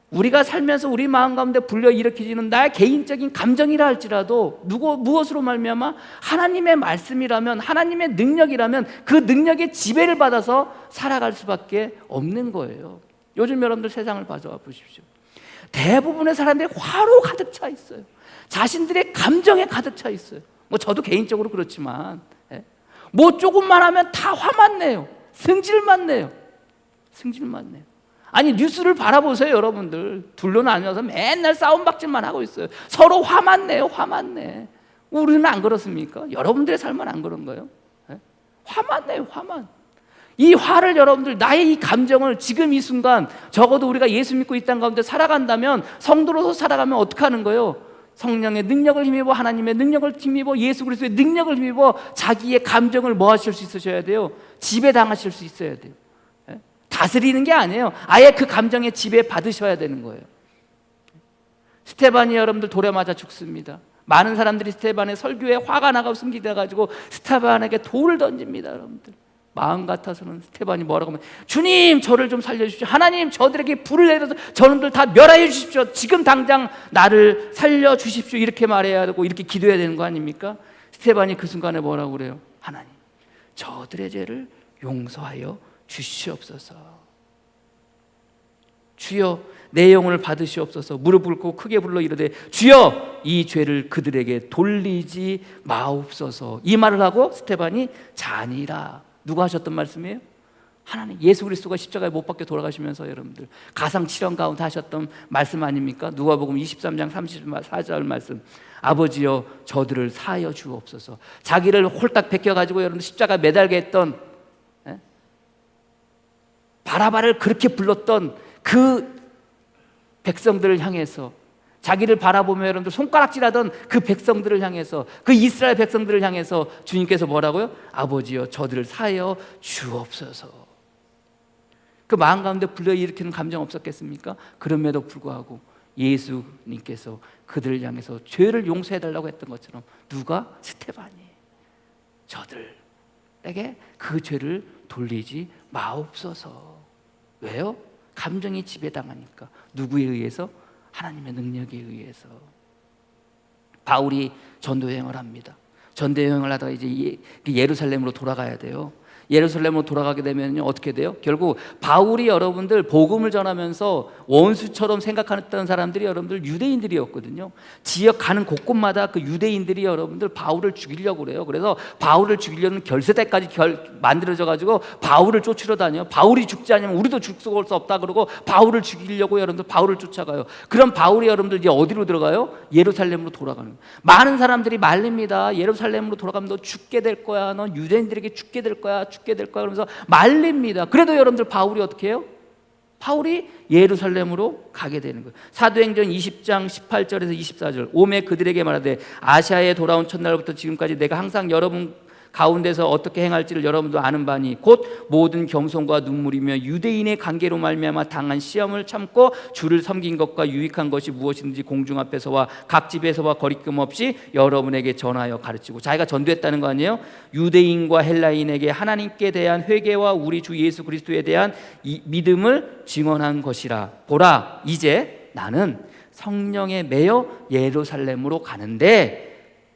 우리가 살면서 우리 마음 가운데 불러일으키지는 나의 개인적인 감정이라 할지라도 무엇으로 말미암아? 하나님의 말씀이라면, 하나님의 능력이라면 그 능력의 지배를 받아서 살아갈 수밖에 없는 거예요. 요즘 여러분들 세상을 봐보십시오. 대부분의 사람들이 화로 가득 차 있어요. 자신들의 감정에 가득 차 있어요. 저도 개인적으로 그렇지만 조금만 하면 다 화만 내요. 승질만 내요. 아니 뉴스를 바라보세요. 여러분들 둘로 나뉘어서 맨날 싸움박질만 하고 있어요. 서로 화만 내요. 화만 내. 우리는 안 그렇습니까? 여러분들의 삶은 안 그런가요? 화만 내요. 화만. 이 화를 여러분들, 나의 이 감정을 지금 이 순간, 적어도 우리가 예수 믿고 이 땅 가운데 살아간다면, 성도로서 살아가면 어떻게 하는 거예요? 성령의 능력을 힘입어, 하나님의 능력을 힘입어, 예수 그리스도의 능력을 힘입어 자기의 감정을 뭐 하실 수 있으셔야 돼요? 지배당하실 수 있어야 돼요. 다스리는 게 아니에요. 아예 그 감정에 지배 받으셔야 되는 거예요. 스테반이 여러분들 돌에 맞아 죽습니다. 많은 사람들이 스테반의 설교에 화가 나고 숨기돼가지고 스테반에게 돌을 던집니다. 여러분들 마음 같아서는 스테반이 뭐라고 하면, 주님 저를 좀 살려주십시오. 하나님 저들에게 불을 내려서 저놈들 다 멸하여 주십시오. 지금 당장 나를 살려주십시오. 이렇게 말해야 되고 이렇게 기도해야 되는 거 아닙니까? 스테반이 그 순간에 뭐라고 그래요? 하나님 저들의 죄를 용서하여 주시옵소서. 주여 내 영혼을 받으시옵소서. 무릎을 꿇고 크게 불러 이르되 주여 이 죄를 그들에게 돌리지 마옵소서. 이 말을 하고 스테반이 자니라. 누가 하셨던 말씀이에요? 하나님, 예수 그리스도가 십자가에 못 박혀 돌아가시면서 여러분들 가상 칠언 가운데 하셨던 말씀 아닙니까? 누가복음 23장 34절 말씀. 아버지여 저들을 사하여 주옵소서. 자기를 홀딱 베껴가지고 여러분들 십자가 매달게 했던, 바라바를 그렇게 불렀던 그 백성들을 향해서, 자기를 바라보며 여러분들 손가락질하던 그 백성들을 향해서, 그 이스라엘 백성들을 향해서 주님께서 뭐라고요? 아버지여 저들을 사하여 주옵소서. 그 마음 가운데 불러일으키는 감정 없었겠습니까? 그럼에도 불구하고 예수님께서 그들을 향해서 죄를 용서해달라고 했던 것처럼, 누가? 스테반이 저들에게 그 죄를 돌리지 마옵소서. 왜요? 감정이 지배당하니까. 누구에 의해서? 하나님의 능력에 의해서. 바울이 전도 여행을 합니다. 전도 여행을 하다가 이제 예루살렘으로 돌아가야 돼요. 예루살렘으로 돌아가게 되면 어떻게 돼요? 결국 바울이 여러분들 복음을 전하면서 원수처럼 생각했던 사람들이 여러분들 유대인들이었거든요. 지역 가는 곳곳마다 그 유대인들이 여러분들 바울을 죽이려고 그래요. 그래서 바울을 죽이려는 결세대까지 만들어져 가지고 바울을 쫓으러 다녀요. 바울이 죽지 않으면 우리도 죽을 수 없다 그러고 바울을 죽이려고 여러분들 바울을 쫓아가요. 그럼 바울이 여러분들 이제 어디로 들어가요? 예루살렘으로 돌아가는 거예요. 많은 사람들이 말립니다. 예루살렘으로 돌아가면 너 죽게 될 거야. 너 유대인들에게 죽게 될 거야. 죽게 될 거야. 그러면서 말립니다. 그래도 여러분들 바울이 어떻게 해요? 바울이 예루살렘으로 가게 되는 거예요. 사도행전 20장 18절에서 24절. 오매 그들에게 말하되 아시아에 돌아온 첫날부터 지금까지 내가 항상 여러분 가운데서 어떻게 행할지를 여러분도 아는 바니 곧 모든 겸손과 눈물이며 유대인의 관계로 말미암아 당한 시험을 참고 주를 섬긴 것과 유익한 것이 무엇인지 공중 앞에서와 각 집에서와 거리낌 없이 여러분에게 전하여 가르치고, 자기가 전도했다는 거 아니에요? 유대인과 헬라인에게 하나님께 대한 회개와 우리 주 예수 그리스도에 대한 이 믿음을 증언한 것이라. 보라, 이제 나는 성령에 매여 예루살렘으로 가는데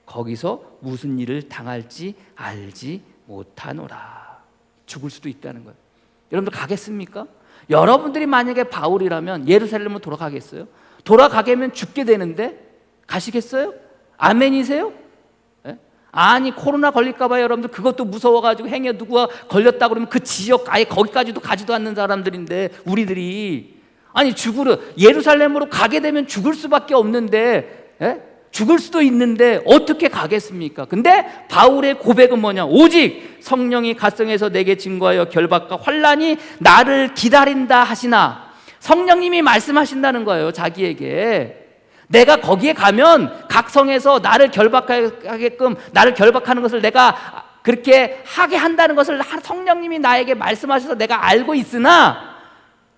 거기서 무슨 일을 당할지 알지 못하노라. 죽을 수도 있다는 거예요. 여러분들 가겠습니까? 여러분들이 만약에 바울이라면 예루살렘으로 돌아가겠어요? 돌아가게면 죽게 되는데 가시겠어요? 아멘이세요? 네? 아니 코로나 걸릴까 봐요. 여러분들 그것도 무서워가지고 행여 누구가 걸렸다 그러면 그 지역 아예 거기까지도 가지도 않는 사람들인데 우리들이 아니 죽으러 예루살렘으로 가게 되면 죽을 수밖에 없는데 죽을 수도 있는데 어떻게 가겠습니까? 근데 바울의 고백은 뭐냐? 오직 성령이 갓성에서 내게 증거하여 결박과 환난이 나를 기다린다 하시나. 성령님이 말씀하신다는 거예요. 자기에게 내가 거기에 가면 각 성에서 나를 결박하게끔 나를 결박하는 것을 내가 그렇게 하게 한다는 것을 성령님이 나에게 말씀하셔서 내가 알고 있으나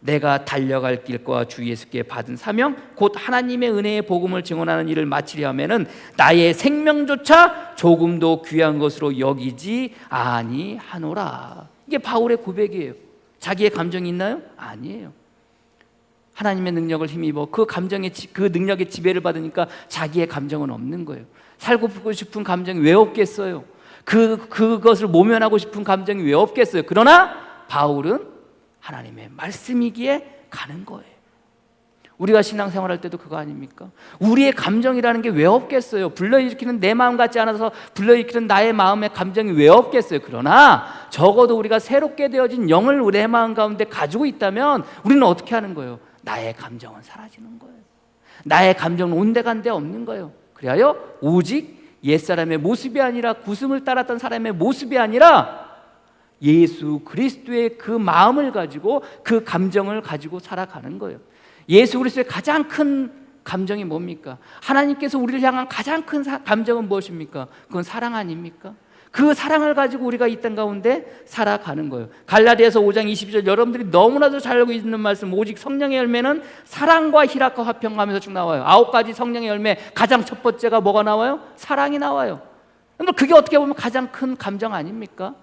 내가 달려갈 길과 주 예수께 받은 사명 곧 하나님의 은혜의 복음을 증언하는 일을 마치려 하면은 나의 생명조차 조금도 귀한 것으로 여기지 아니하노라. 이게 바울의 고백이에요. 자기의 감정이 있나요? 아니에요. 하나님의 능력을 힘입어 그 감정의 그 능력의 지배를 받으니까 자기의 감정은 없는 거예요. 살고 싶은 감정이 왜 없겠어요? 그것을 모면하고 싶은 감정이 왜 없겠어요? 그러나 바울은 하나님의 말씀이기에 가는 거예요. 우리가 신앙생활할 때도 그거 아닙니까? 우리의 감정이라는 게 왜 없겠어요? 불러일으키는 내 마음 같지 않아서 불러일으키는 나의 마음의 감정이 왜 없겠어요? 그러나 적어도 우리가 새롭게 되어진 영을 내 마음 가운데 가지고 있다면 우리는 어떻게 하는 거예요? 나의 감정은 사라지는 거예요. 나의 감정은 온데간데 없는 거예요. 그리하여 오직 옛사람의 모습이 아니라 구슴을 따랐던 사람의 모습이 아니라 예수 그리스도의 그 마음을 가지고 그 감정을 가지고 살아가는 거예요. 예수 그리스도의 가장 큰 감정이 뭡니까? 하나님께서 우리를 향한 가장 큰 감정은 무엇입니까? 그건 사랑 아닙니까? 그 사랑을 가지고 우리가 이 땅 가운데 살아가는 거예요. 갈라디아서 5장 22절 여러분들이 너무나도 잘 알고 있는 말씀, 오직 성령의 열매는 사랑과 희락과 화평하면서 쭉 나와요. 9가지 성령의 열매 가장 첫 번째가 뭐가 나와요? 사랑이 나와요. 그런데 그게 어떻게 보면 가장 큰 감정 아닙니까?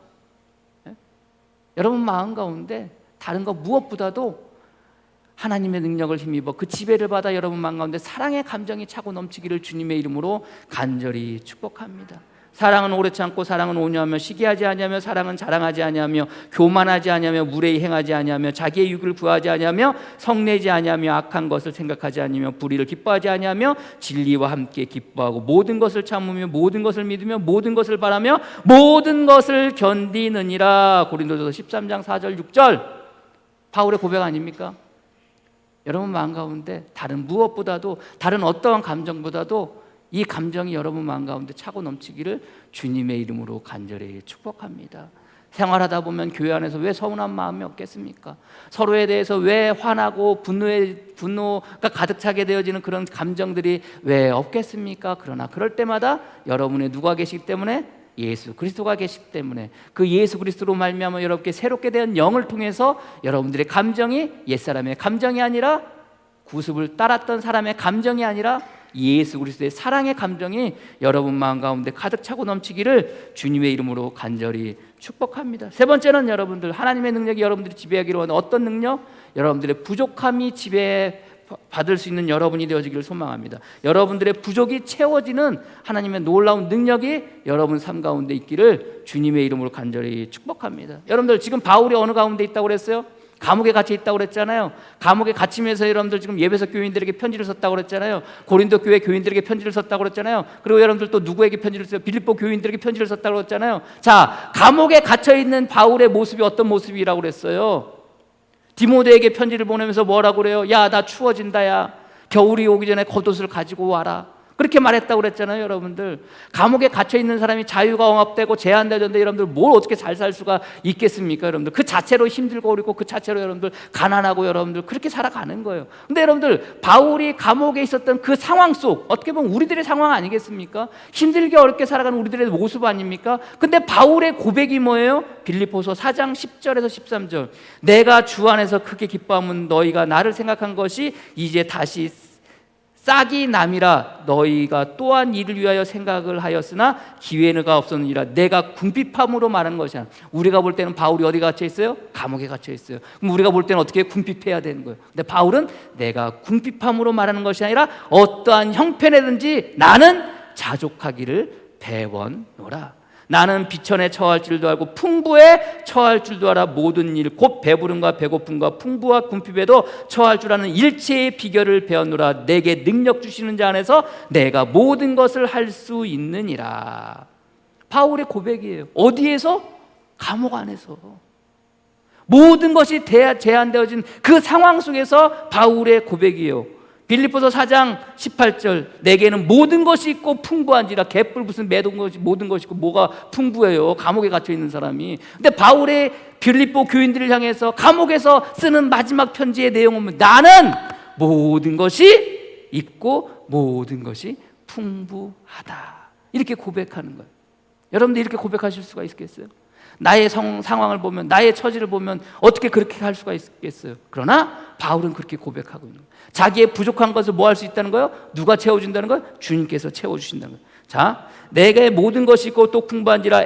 여러분 마음 가운데 다른 거 무엇보다도 하나님의 능력을 힘입어 그 지배를 받아 여러분 마음 가운데 사랑의 감정이 차고 넘치기를 주님의 이름으로 간절히 축복합니다. 사랑은 오래 참고 사랑은 온유하며 시기하지 아니하며 사랑은 자랑하지 아니하며 교만하지 아니하며 무례히 행하지 아니하며 자기의 유익을 구하지 아니하며 성내지 아니하며 악한 것을 생각하지 아니하며 불의를 기뻐하지 아니하며 진리와 함께 기뻐하고 모든 것을 참으며 모든 것을 믿으며 모든 것을 바라며 모든 것을 견디느니라. 고린도전서 13장 4절 6절 바울의 고백 아닙니까? 여러분 마음 가운데 다른 무엇보다도 다른 어떠한 감정보다도 이 감정이 여러분 마음 가운데 차고 넘치기를 주님의 이름으로 간절히 축복합니다. 생활하다 보면 교회 안에서 왜 서운한 마음이 없겠습니까? 서로에 대해서 왜 화나고 분노가 가득 차게 되어지는 그런 감정들이 왜 없겠습니까? 그러나 그럴 때마다 여러분의 누가 계시기 때문에 예수 그리스도가 계시기 때문에 그 예수 그리스도로 말미암아 여러분께 새롭게 된 영을 통해서 여러분들의 감정이 옛사람의 감정이 아니라 구습을 따랐던 사람의 감정이 아니라 예수 그리스도의 사랑의 감정이 여러분 마음 가운데 가득 차고 넘치기를 주님의 이름으로 간절히 축복합니다. 세 번째는 여러분들 하나님의 능력이 여러분들이 지배하기로 하는 어떤 능력? 여러분들의 부족함이 받을 수 있는 여러분이 되어지기를 소망합니다. 여러분들의 부족이 채워지는 하나님의 놀라운 능력이 여러분 삶 가운데 있기를 주님의 이름으로 간절히 축복합니다. 여러분들 지금 바울이 어느 가운데 있다고 그랬어요? 감옥에 갇혀 있다고 그랬잖아요. 감옥에 갇히면서 여러분들 지금 예배소 교인들에게 편지를 썼다고 그랬잖아요. 고린도 교회 교인들에게 편지를 썼다고 그랬잖아요. 그리고 여러분들 또 누구에게 편지를 써요? 빌립보 교인들에게 편지를 썼다고 그랬잖아요. 자, 감옥에 갇혀 있는 바울의 모습이 어떤 모습이라고 그랬어요? 디모데에게 편지를 보내면서 뭐라고 그래요? 야, 나 추워진다. 야, 겨울이 오기 전에 겉옷을 가지고 와라. 그렇게 말했다고 그랬잖아요. 여러분들 감옥에 갇혀 있는 사람이 자유가 억압되고 제한되는데 여러분들 뭘 어떻게 잘 살 수가 있겠습니까? 여러분들 그 자체로 힘들고 어렵고 그 자체로 여러분들 가난하고 여러분들 그렇게 살아가는 거예요. 근데 여러분들 바울이 감옥에 있었던 그 상황 속 어떻게 보면 우리들의 상황 아니겠습니까? 힘들게 어렵게 살아가는 우리들의 모습 아닙니까? 근데 바울의 고백이 뭐예요? 빌립보서 4장 10절에서 13절 내가 주 안에서 크게 기뻐함은 너희가 나를 생각한 것이 이제 다시 싹이 남이라 너희가 또한 이를 위하여 생각을 하였으나 기회가 없었느니라. 내가 궁핍함으로 말하는 것이야. 우리가 볼 때는 바울이 어디 갇혀 있어요? 감옥에 갇혀 있어요. 그럼 우리가 볼 때는 어떻게 궁핍해야 되는 거예요? 근데 바울은 내가 궁핍함으로 말하는 것이 아니라 어떠한 형편에든지 나는 자족하기를 배워노라. 나는 비천에 처할 줄도 알고 풍부에 처할 줄도 알아. 모든 일 곧 배부름과 배고픔과 풍부와 궁핍에도 처할 줄 아는 일체의 비결을 배웠노라. 내게 능력 주시는 자 안에서 내가 모든 것을 할 수 있느니라. 바울의 고백이에요. 어디에서? 감옥 안에서. 모든 것이 제한되어진 그 상황 속에서 바울의 고백이에요. 빌립보서 4장 18절 내게는 모든 것이 있고 풍부한지라. 개뿔 무슨 모든 것이 있고 뭐가 풍부해요? 감옥에 갇혀 있는 사람이. 근데 바울의 빌립보 교인들을 향해서 감옥에서 쓰는 마지막 편지의 내용은 뭐? 나는 모든 것이 있고 모든 것이 풍부하다. 이렇게 고백하는 거예요. 여러분들 이렇게 고백하실 수가 있겠어요? 나의 상황을 보면, 나의 처지를 보면 어떻게 그렇게 할 수가 있겠어요? 그러나 바울은 그렇게 고백하고 있는 거예요. 자기의 부족한 것을 뭐 할 수 있다는 거예요? 누가 채워준다는 거예요? 주님께서 채워주신다는 거예요. 자, 내게 모든 것이 있고 또 풍부한지라.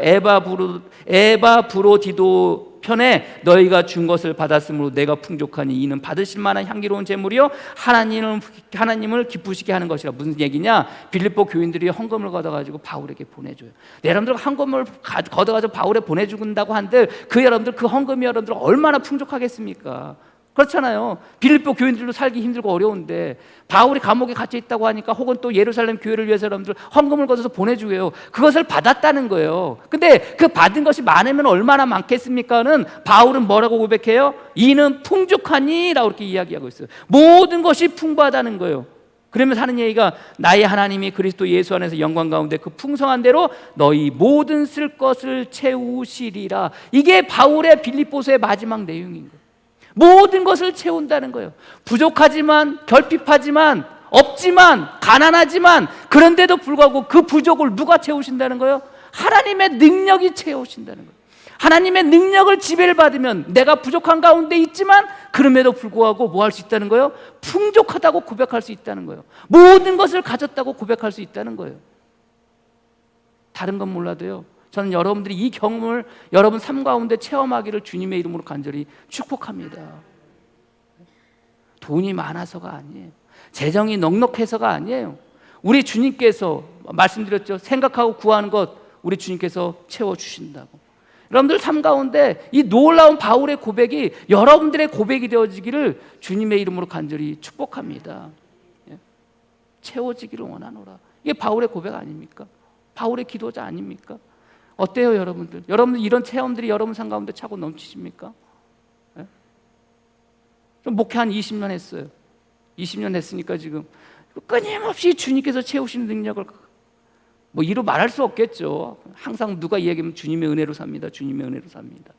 에바브로디도 편에 너희가 준 것을 받았으므로 내가 풍족하니 이는 받으실 만한 향기로운 제물이요 하나님을 기쁘시게 하는 것이라. 무슨 얘기냐? 빌립보 교인들이 헌금을 걷어가지고 바울에게 보내줘요. 여러분들 헌금을 걷어가지고 바울에 보내준다고 한들 그 여러분들 그 헌금이 여러분들 얼마나 풍족하겠습니까? 그렇잖아요. 빌립보 교인들도 살기 힘들고 어려운데 바울이 감옥에 갇혀 있다고 하니까 혹은 또 예루살렘 교회를 위해서 여러분들 헌금을 걷어서 보내주고요. 그것을 받았다는 거예요. 근데 그 받은 것이 많으면 얼마나 많겠습니까는 바울은 뭐라고 고백해요? 이는 풍족하니 라고 이렇게 이야기하고 있어요. 모든 것이 풍부하다는 거예요. 그러면서 하는 얘기가 나의 하나님이 그리스도 예수 안에서 영광 가운데 그 풍성한 대로 너희 모든 쓸 것을 채우시리라. 이게 바울의 빌립보서의 마지막 내용인 거예요. 모든 것을 채운다는 거예요. 부족하지만, 결핍하지만, 없지만, 가난하지만 그런데도 불구하고 그 부족을 누가 채우신다는 거예요? 하나님의 능력이 채우신다는 거예요. 하나님의 능력을 지배를 받으면 내가 부족한 가운데 있지만 그럼에도 불구하고 뭐 할 수 있다는 거예요? 풍족하다고 고백할 수 있다는 거예요. 모든 것을 가졌다고 고백할 수 있다는 거예요. 다른 건 몰라도요, 저는 여러분들이 이 경험을 여러분 삶 가운데 체험하기를 주님의 이름으로 간절히 축복합니다. 돈이 많아서가 아니에요. 재정이 넉넉해서가 아니에요. 우리 주님께서 말씀드렸죠. 생각하고 구하는 것 우리 주님께서 채워주신다고. 여러분들 삶 가운데 이 놀라운 바울의 고백이 여러분들의 고백이 되어지기를 주님의 이름으로 간절히 축복합니다. 채워지기를 원하노라. 이게 바울의 고백 아닙니까? 바울의 기도자 아닙니까? 어때요, 여러분들? 여러분들 이런 체험들이 여러분 삶 가운데 차고 넘치십니까? 네? 좀 목회 한 20년 했어요. 20년 했으니까 지금 끊임없이 주님께서 채우시는 능력을 뭐 이루 말할 수 없겠죠. 항상 누가 이야기하면 주님의 은혜로 삽니다. 주님의 은혜로 삽니다.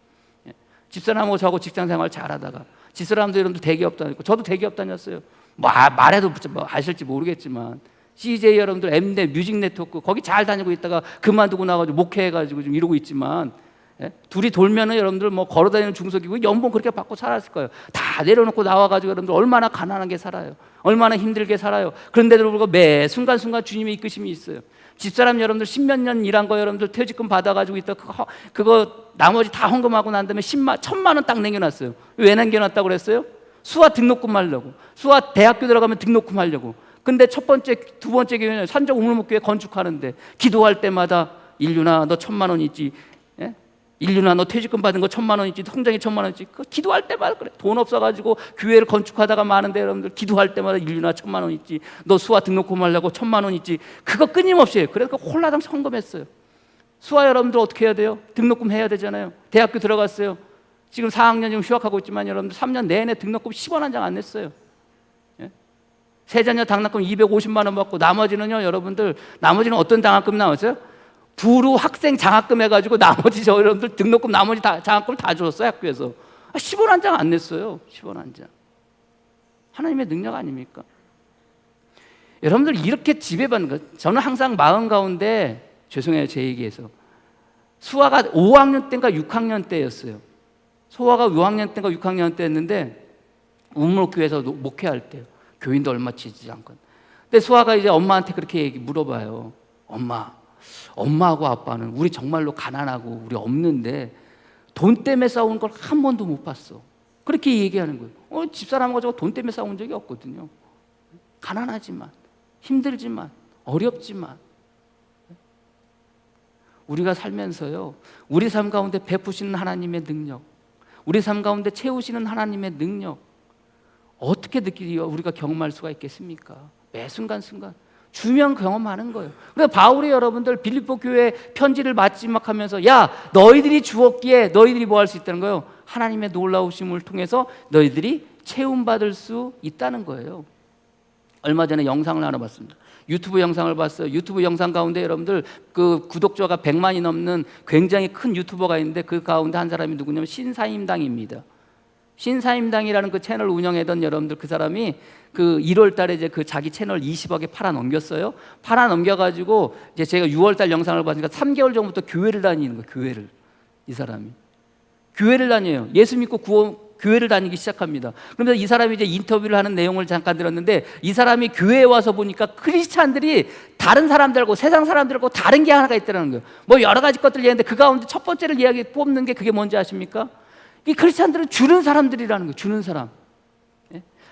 예. 집사람하고 저하고 직장생활 잘하다가 집사람도 여러분들 대기업 다니고 저도 대기업 다녔어요. 뭐 말해도 뭐 아실지 모르겠지만 CJ 여러분들 Mnet 뮤직 네트워크 거기 잘 다니고 있다가 그만두고 나가지고 목회해가지고 좀 이러고 있지만, 예? 둘이 돌면은 여러분들 뭐 걸어다니는 중소기구 연봉 그렇게 받고 살았을 거예요. 다 내려놓고 나와가지고 여러분들 얼마나 가난하게 살아요. 얼마나 힘들게 살아요. 그런데도 불구하고 매 순간순간 주님의 이끄심이 있어요. 집사람 여러분들 10몇 년 일한 거 여러분들 퇴직금 받아가지고 있다 그거 나머지 다 헌금하고 난 다음에 1,000만 원 딱 남겨놨어요. 왜 남겨놨다고 그랬어요? 수화 등록금 하려고. 수화 대학교 들어가면 등록금 하려고. 근데 첫 번째, 두 번째 교회는 산적 우물목교회 건축하는데 기도할 때마다 인류나 너 1,000만 원 있지? 예? 인류나 너 퇴직금 받은 거 1,000만 원 있지? 통장에 1,000만 원 있지? 그 기도할 때마다 그래. 돈 없어가지고 교회를 건축하다가 마는데 여러분들 기도할 때마다 인류나 1,000만 원 있지? 너 수화 등록금 하려고 1,000만 원 있지? 그거 끊임없이 해요. 그래서 홀라당 헌금했어요. 수화 여러분들 어떻게 해야 돼요? 등록금 해야 되잖아요. 대학교 들어갔어요. 지금 4학년 지금 휴학하고 있지만 여러분들 3년 내내 등록금 10원 한 장 안 냈어요. 세자녀 장학금 250만 원 받고 나머지는요 여러분들 나머지는 어떤 장학금 나왔어요? 부루 학생 장학금 해가지고 나머지 저 여러분들 등록금 나머지 다 장학금을 다 줬어요 학교에서. 10원 한 장 안 냈어요. 10원 한 장. 하나님의 능력 아닙니까? 여러분들 이렇게 지배받는 것. 저는 항상 마음 가운데 죄송해요 제 얘기에서 수아가 5학년 때인가 6학년 때였어요. 소아가 5학년 때인가 6학년 때였는데 우물교회에서 목회할 때요. 교인도 얼마 치지 않고. 근데 수아가 이제 엄마한테 그렇게 물어봐요. 엄마하고 아빠는 우리 정말로 가난하고 우리 없는데 돈 때문에 싸우는 걸 한 번도 못 봤어. 그렇게 얘기하는 거예요. 집사람 가지고 돈 때문에 싸운 적이 없거든요. 가난하지만 힘들지만 어렵지만 우리가 살면서요 우리 삶 가운데 베푸시는 하나님의 능력, 우리 삶 가운데 채우시는 하나님의 능력 어떻게 느끼고 우리가 경험할 수가 있겠습니까? 매 순간순간 주면 경험하는 거예요. 그래서 바울이 여러분들 빌립보 교회 편지를 마지막하면서 야 너희들이 주었기에 너희들이 뭐 할 수 있다는 거예요? 하나님의 놀라우심을 통해서 너희들이 채움받을 수 있다는 거예요. 얼마 전에 영상을 하나 봤습니다. 유튜브 영상을 봤어요. 유튜브 영상 가운데 여러분들 그 구독자가 100만이 넘는 굉장히 큰 유튜버가 있는데 그 가운데 한 사람이 누구냐면 신사임당입니다. 신사임당이라는 그 채널 운영하던 여러분들 그 사람이 그 1월 달에 이제 그 자기 채널 20억에 팔아 넘겼어요. 팔아 넘겨가지고 이제 제가 6월 달 영상을 봤으니까 3개월 전부터 교회를 다니는 거예요. 교회를. 이 사람이. 교회를 다녀요. 예수 믿고 교회를 다니기 시작합니다. 그러면서 이 사람이 이제 인터뷰를 하는 내용을 잠깐 들었는데 이 사람이 교회에 와서 보니까 크리스찬들이 다른 사람들하고 세상 사람들하고 다른 게 하나가 있다는 거예요. 뭐 여러 가지 것들 얘기하는데 그 가운데 첫 번째를 이야기 뽑는 게 그게 뭔지 아십니까? 이 크리스찬들은 주는 사람들이라는 거예요. 주는 사람.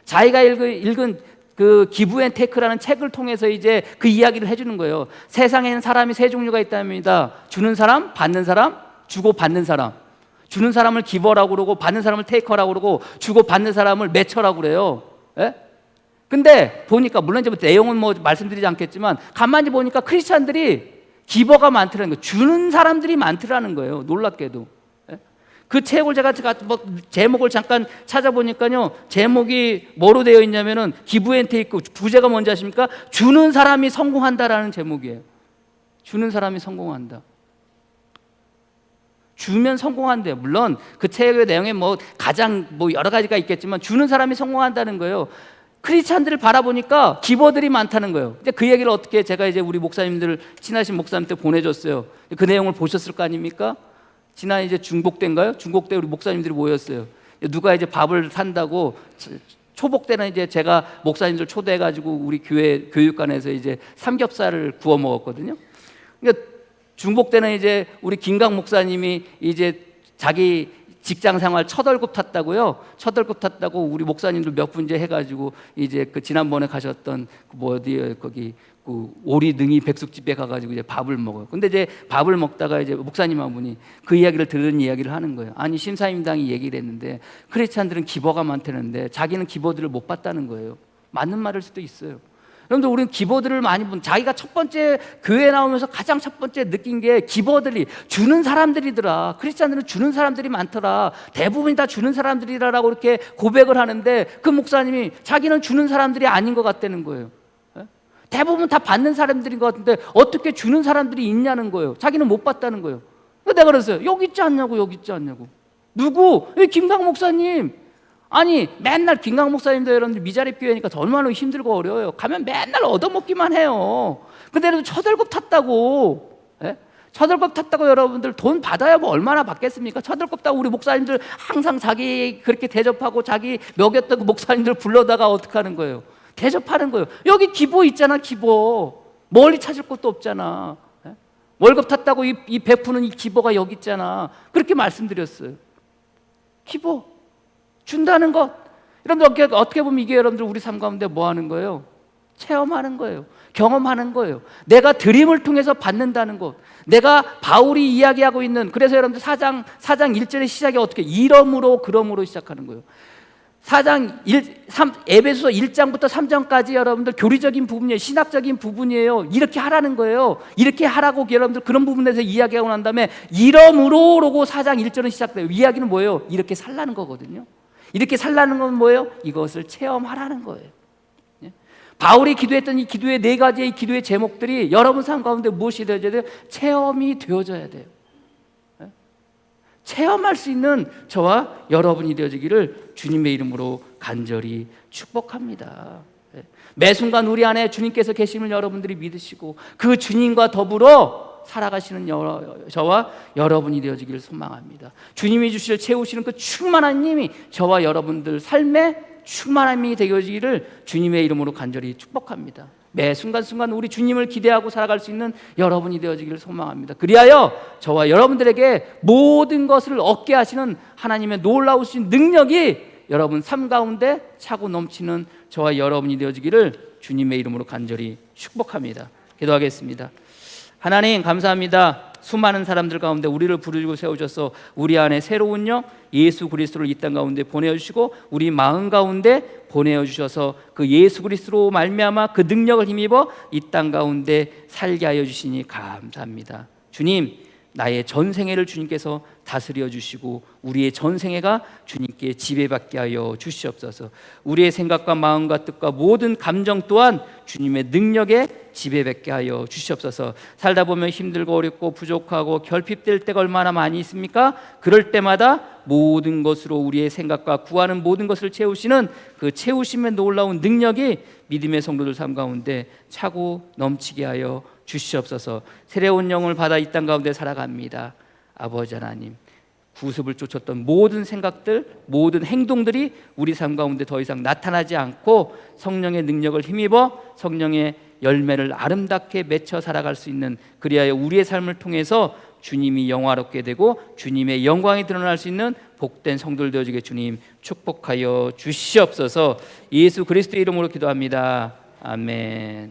자기가 읽은 그 기브 앤 테이크라는 책을 통해서 이제 그 이야기를 해주는 거예요. 세상에는 사람이 세 종류가 있답니다. 주는 사람, 받는 사람, 주고 받는 사람. 주는 사람을 기버라고 그러고 받는 사람을 테이커라고 그러고 주고 받는 사람을 매처라고 그래요. 예? 근데 보니까 물론 이제 내용은 뭐 말씀드리지 않겠지만 가만히 보니까 크리스찬들이 기버가 많더라는 거예요. 주는 사람들이 많더라는 거예요. 놀랍게도. 그 책을 제가 뭐 제목을 잠깐 찾아보니까요 제목이 뭐로 되어 있냐면은 기브 앤 테이크 부제가 뭔지 아십니까? 주는 사람이 성공한다라는 제목이에요. 주는 사람이 성공한다. 주면 성공한대요. 물론 그 책의 내용에 뭐 가장 뭐 여러 가지가 있겠지만 주는 사람이 성공한다는 거예요. 크리스찬들을 바라보니까 기버들이 많다는 거예요. 이제 그 얘기를 어떻게 제가 이제 우리 목사님들 친하신 목사님한테 보내줬어요. 그 내용을 보셨을 거 아닙니까? 지난 이제 중복 때인가요? 중복 때 우리 목사님들이 모였어요. 누가 이제 밥을 산다고 초복 때는 이제 제가 목사님들 초대해가지고 우리 교회 교육관에서 이제 삼겹살을 구워 먹었거든요. 그러니까 중복 때는 이제 우리 김강 목사님이 이제 자기 직장 생활 첫 월급 탔다고요. 첫 월급 탔다고 우리 목사님들 몇 분 이제 해가지고 이제 그 지난번에 가셨던 뭐 어디에 거기 그 오리 능이 백숙집에 가가지고 이제 밥을 먹어요. 근데 이제 밥을 먹다가 이제 목사님 한 분이 그 이야기를 들은 이야기를 하는 거예요. 아니 신사임당이 얘기를 했는데 크리스찬들은 기버가 많다는데 자기는 기버들을 못 봤다는 거예요. 맞는 말일 수도 있어요. 여러분들 우리는 기버들을 많이 본 자기가 첫 번째 교회 나오면서 가장 첫 번째 느낀 게 기버들이 주는 사람들이더라. 크리스찬들은 주는 사람들이 많더라. 대부분이 다 주는 사람들이라고 이렇게 고백을 하는데 그 목사님이 자기는 주는 사람들이 아닌 것 같다는 거예요. 대부분 다 받는 사람들인 것 같은데 어떻게 주는 사람들이 있냐는 거예요. 자기는 못 봤다는 거예요. 내가 그랬어요. 여기 있지 않냐고, 여기 있지 않냐고. 누구? 김강 목사님. 아니 맨날 김강 목사님도 여러분들 미자립 교회니까 얼마나 힘들고 어려워요. 가면 맨날 얻어먹기만 해요. 근데 그래도 첫 월급 탔다고. 예? 첫 월급 탔다고 여러분들 돈 받아야 뭐 얼마나 받겠습니까? 첫 월급 타고 우리 목사님들 항상 자기 그렇게 대접하고 자기 먹였던 그 목사님들 불러다가 어떻게 하는 거예요? 대접하는 거예요. 여기 기보 있잖아, 기보. 멀리 찾을 것도 없잖아. 예? 월급 탔다고 이 베푸는 이 기보가 여기 있잖아. 그렇게 말씀드렸어요. 기보. 준다는 것. 여러분들 어떻게 보면 이게 여러분들 우리 삶 가운데 뭐 하는 거예요? 체험하는 거예요. 경험하는 거예요. 내가 드림을 통해서 받는다는 것. 내가 바울이 이야기하고 있는, 그래서 여러분들 4장 1절의 시작이 어떻게 이러므로 그러므로 시작하는 거예요. 에베소서 1장부터 3장까지 여러분들 교리적인 부분이에요. 신학적인 부분이에요. 이렇게 하라는 거예요. 이렇게 하라고 여러분들 그런 부분에서 이야기하고 난 다음에 이러므로라고 4장 1절은 시작돼요. 이야기는 뭐예요? 이렇게 살라는 거거든요. 이렇게 살라는 건 뭐예요? 이것을 체험하라는 거예요. 바울이 기도했던 이 기도의 4가지의 기도의 제목들이 여러분 삶 가운데 무엇이 되어져야 돼요? 체험이 되어져야 돼요. 체험할 수 있는 저와 여러분이 되어지기를 주님의 이름으로 간절히 축복합니다. 매 순간 우리 안에 주님께서 계심을 여러분들이 믿으시고 그 주님과 더불어 살아가시는 저와 여러분이 되어지기를 소망합니다. 주님이 채우시는 그 충만한 힘이 저와 여러분들 삶에 충만한 힘이 되어지기를 주님의 이름으로 간절히 축복합니다. 매 순간순간 우리 주님을 기대하고 살아갈 수 있는 여러분이 되어지기를 소망합니다. 그리하여 저와 여러분들에게 모든 것을 얻게 하시는 하나님의 놀라우신 능력이 여러분 삶 가운데 차고 넘치는 저와 여러분이 되어지기를 주님의 이름으로 간절히 축복합니다. 기도하겠습니다. 하나님 감사합니다. 수많은 사람들 가운데 우리를 부르시고 세우셔서 우리 안에 새로운 영 예수 그리스도를 이 땅 가운데 보내주시고 우리 마음 가운데 보내주셔서 그 예수 그리스도로 말미암아 그 능력을 힘입어 이 땅 가운데 살게 하여 주시니 감사합니다. 주님, 나의 전생애를 주님께서 다스려 주시고 우리의 전생애가 주님께 지배받게 하여 주시옵소서. 우리의 생각과 마음과 뜻과 모든 감정 또한 주님의 능력에 지배받게 하여 주시옵소서. 살다 보면 힘들고 어렵고 부족하고 결핍될 때가 얼마나 많이 있습니까? 그럴 때마다 모든 것으로 우리의 생각과 구하는 모든 것을 채우시는 그 채우심의 놀라운 능력이 믿음의 성도들 삶 가운데 차고 넘치게 하여 주시옵소서. 새로운 영을 받아 이 땅 가운데 살아갑니다. 아버지 하나님, 구습을 쫓았던 모든 생각들, 모든 행동들이 우리 삶 가운데 더 이상 나타나지 않고 성령의 능력을 힘입어 성령의 열매를 아름답게 맺혀 살아갈 수 있는, 그리하여 우리의 삶을 통해서 주님이 영화롭게 되고 주님의 영광이 드러날 수 있는 복된 성도들 되어지게 주님 축복하여 주시옵소서. 예수 그리스도의 이름으로 기도합니다. 아멘.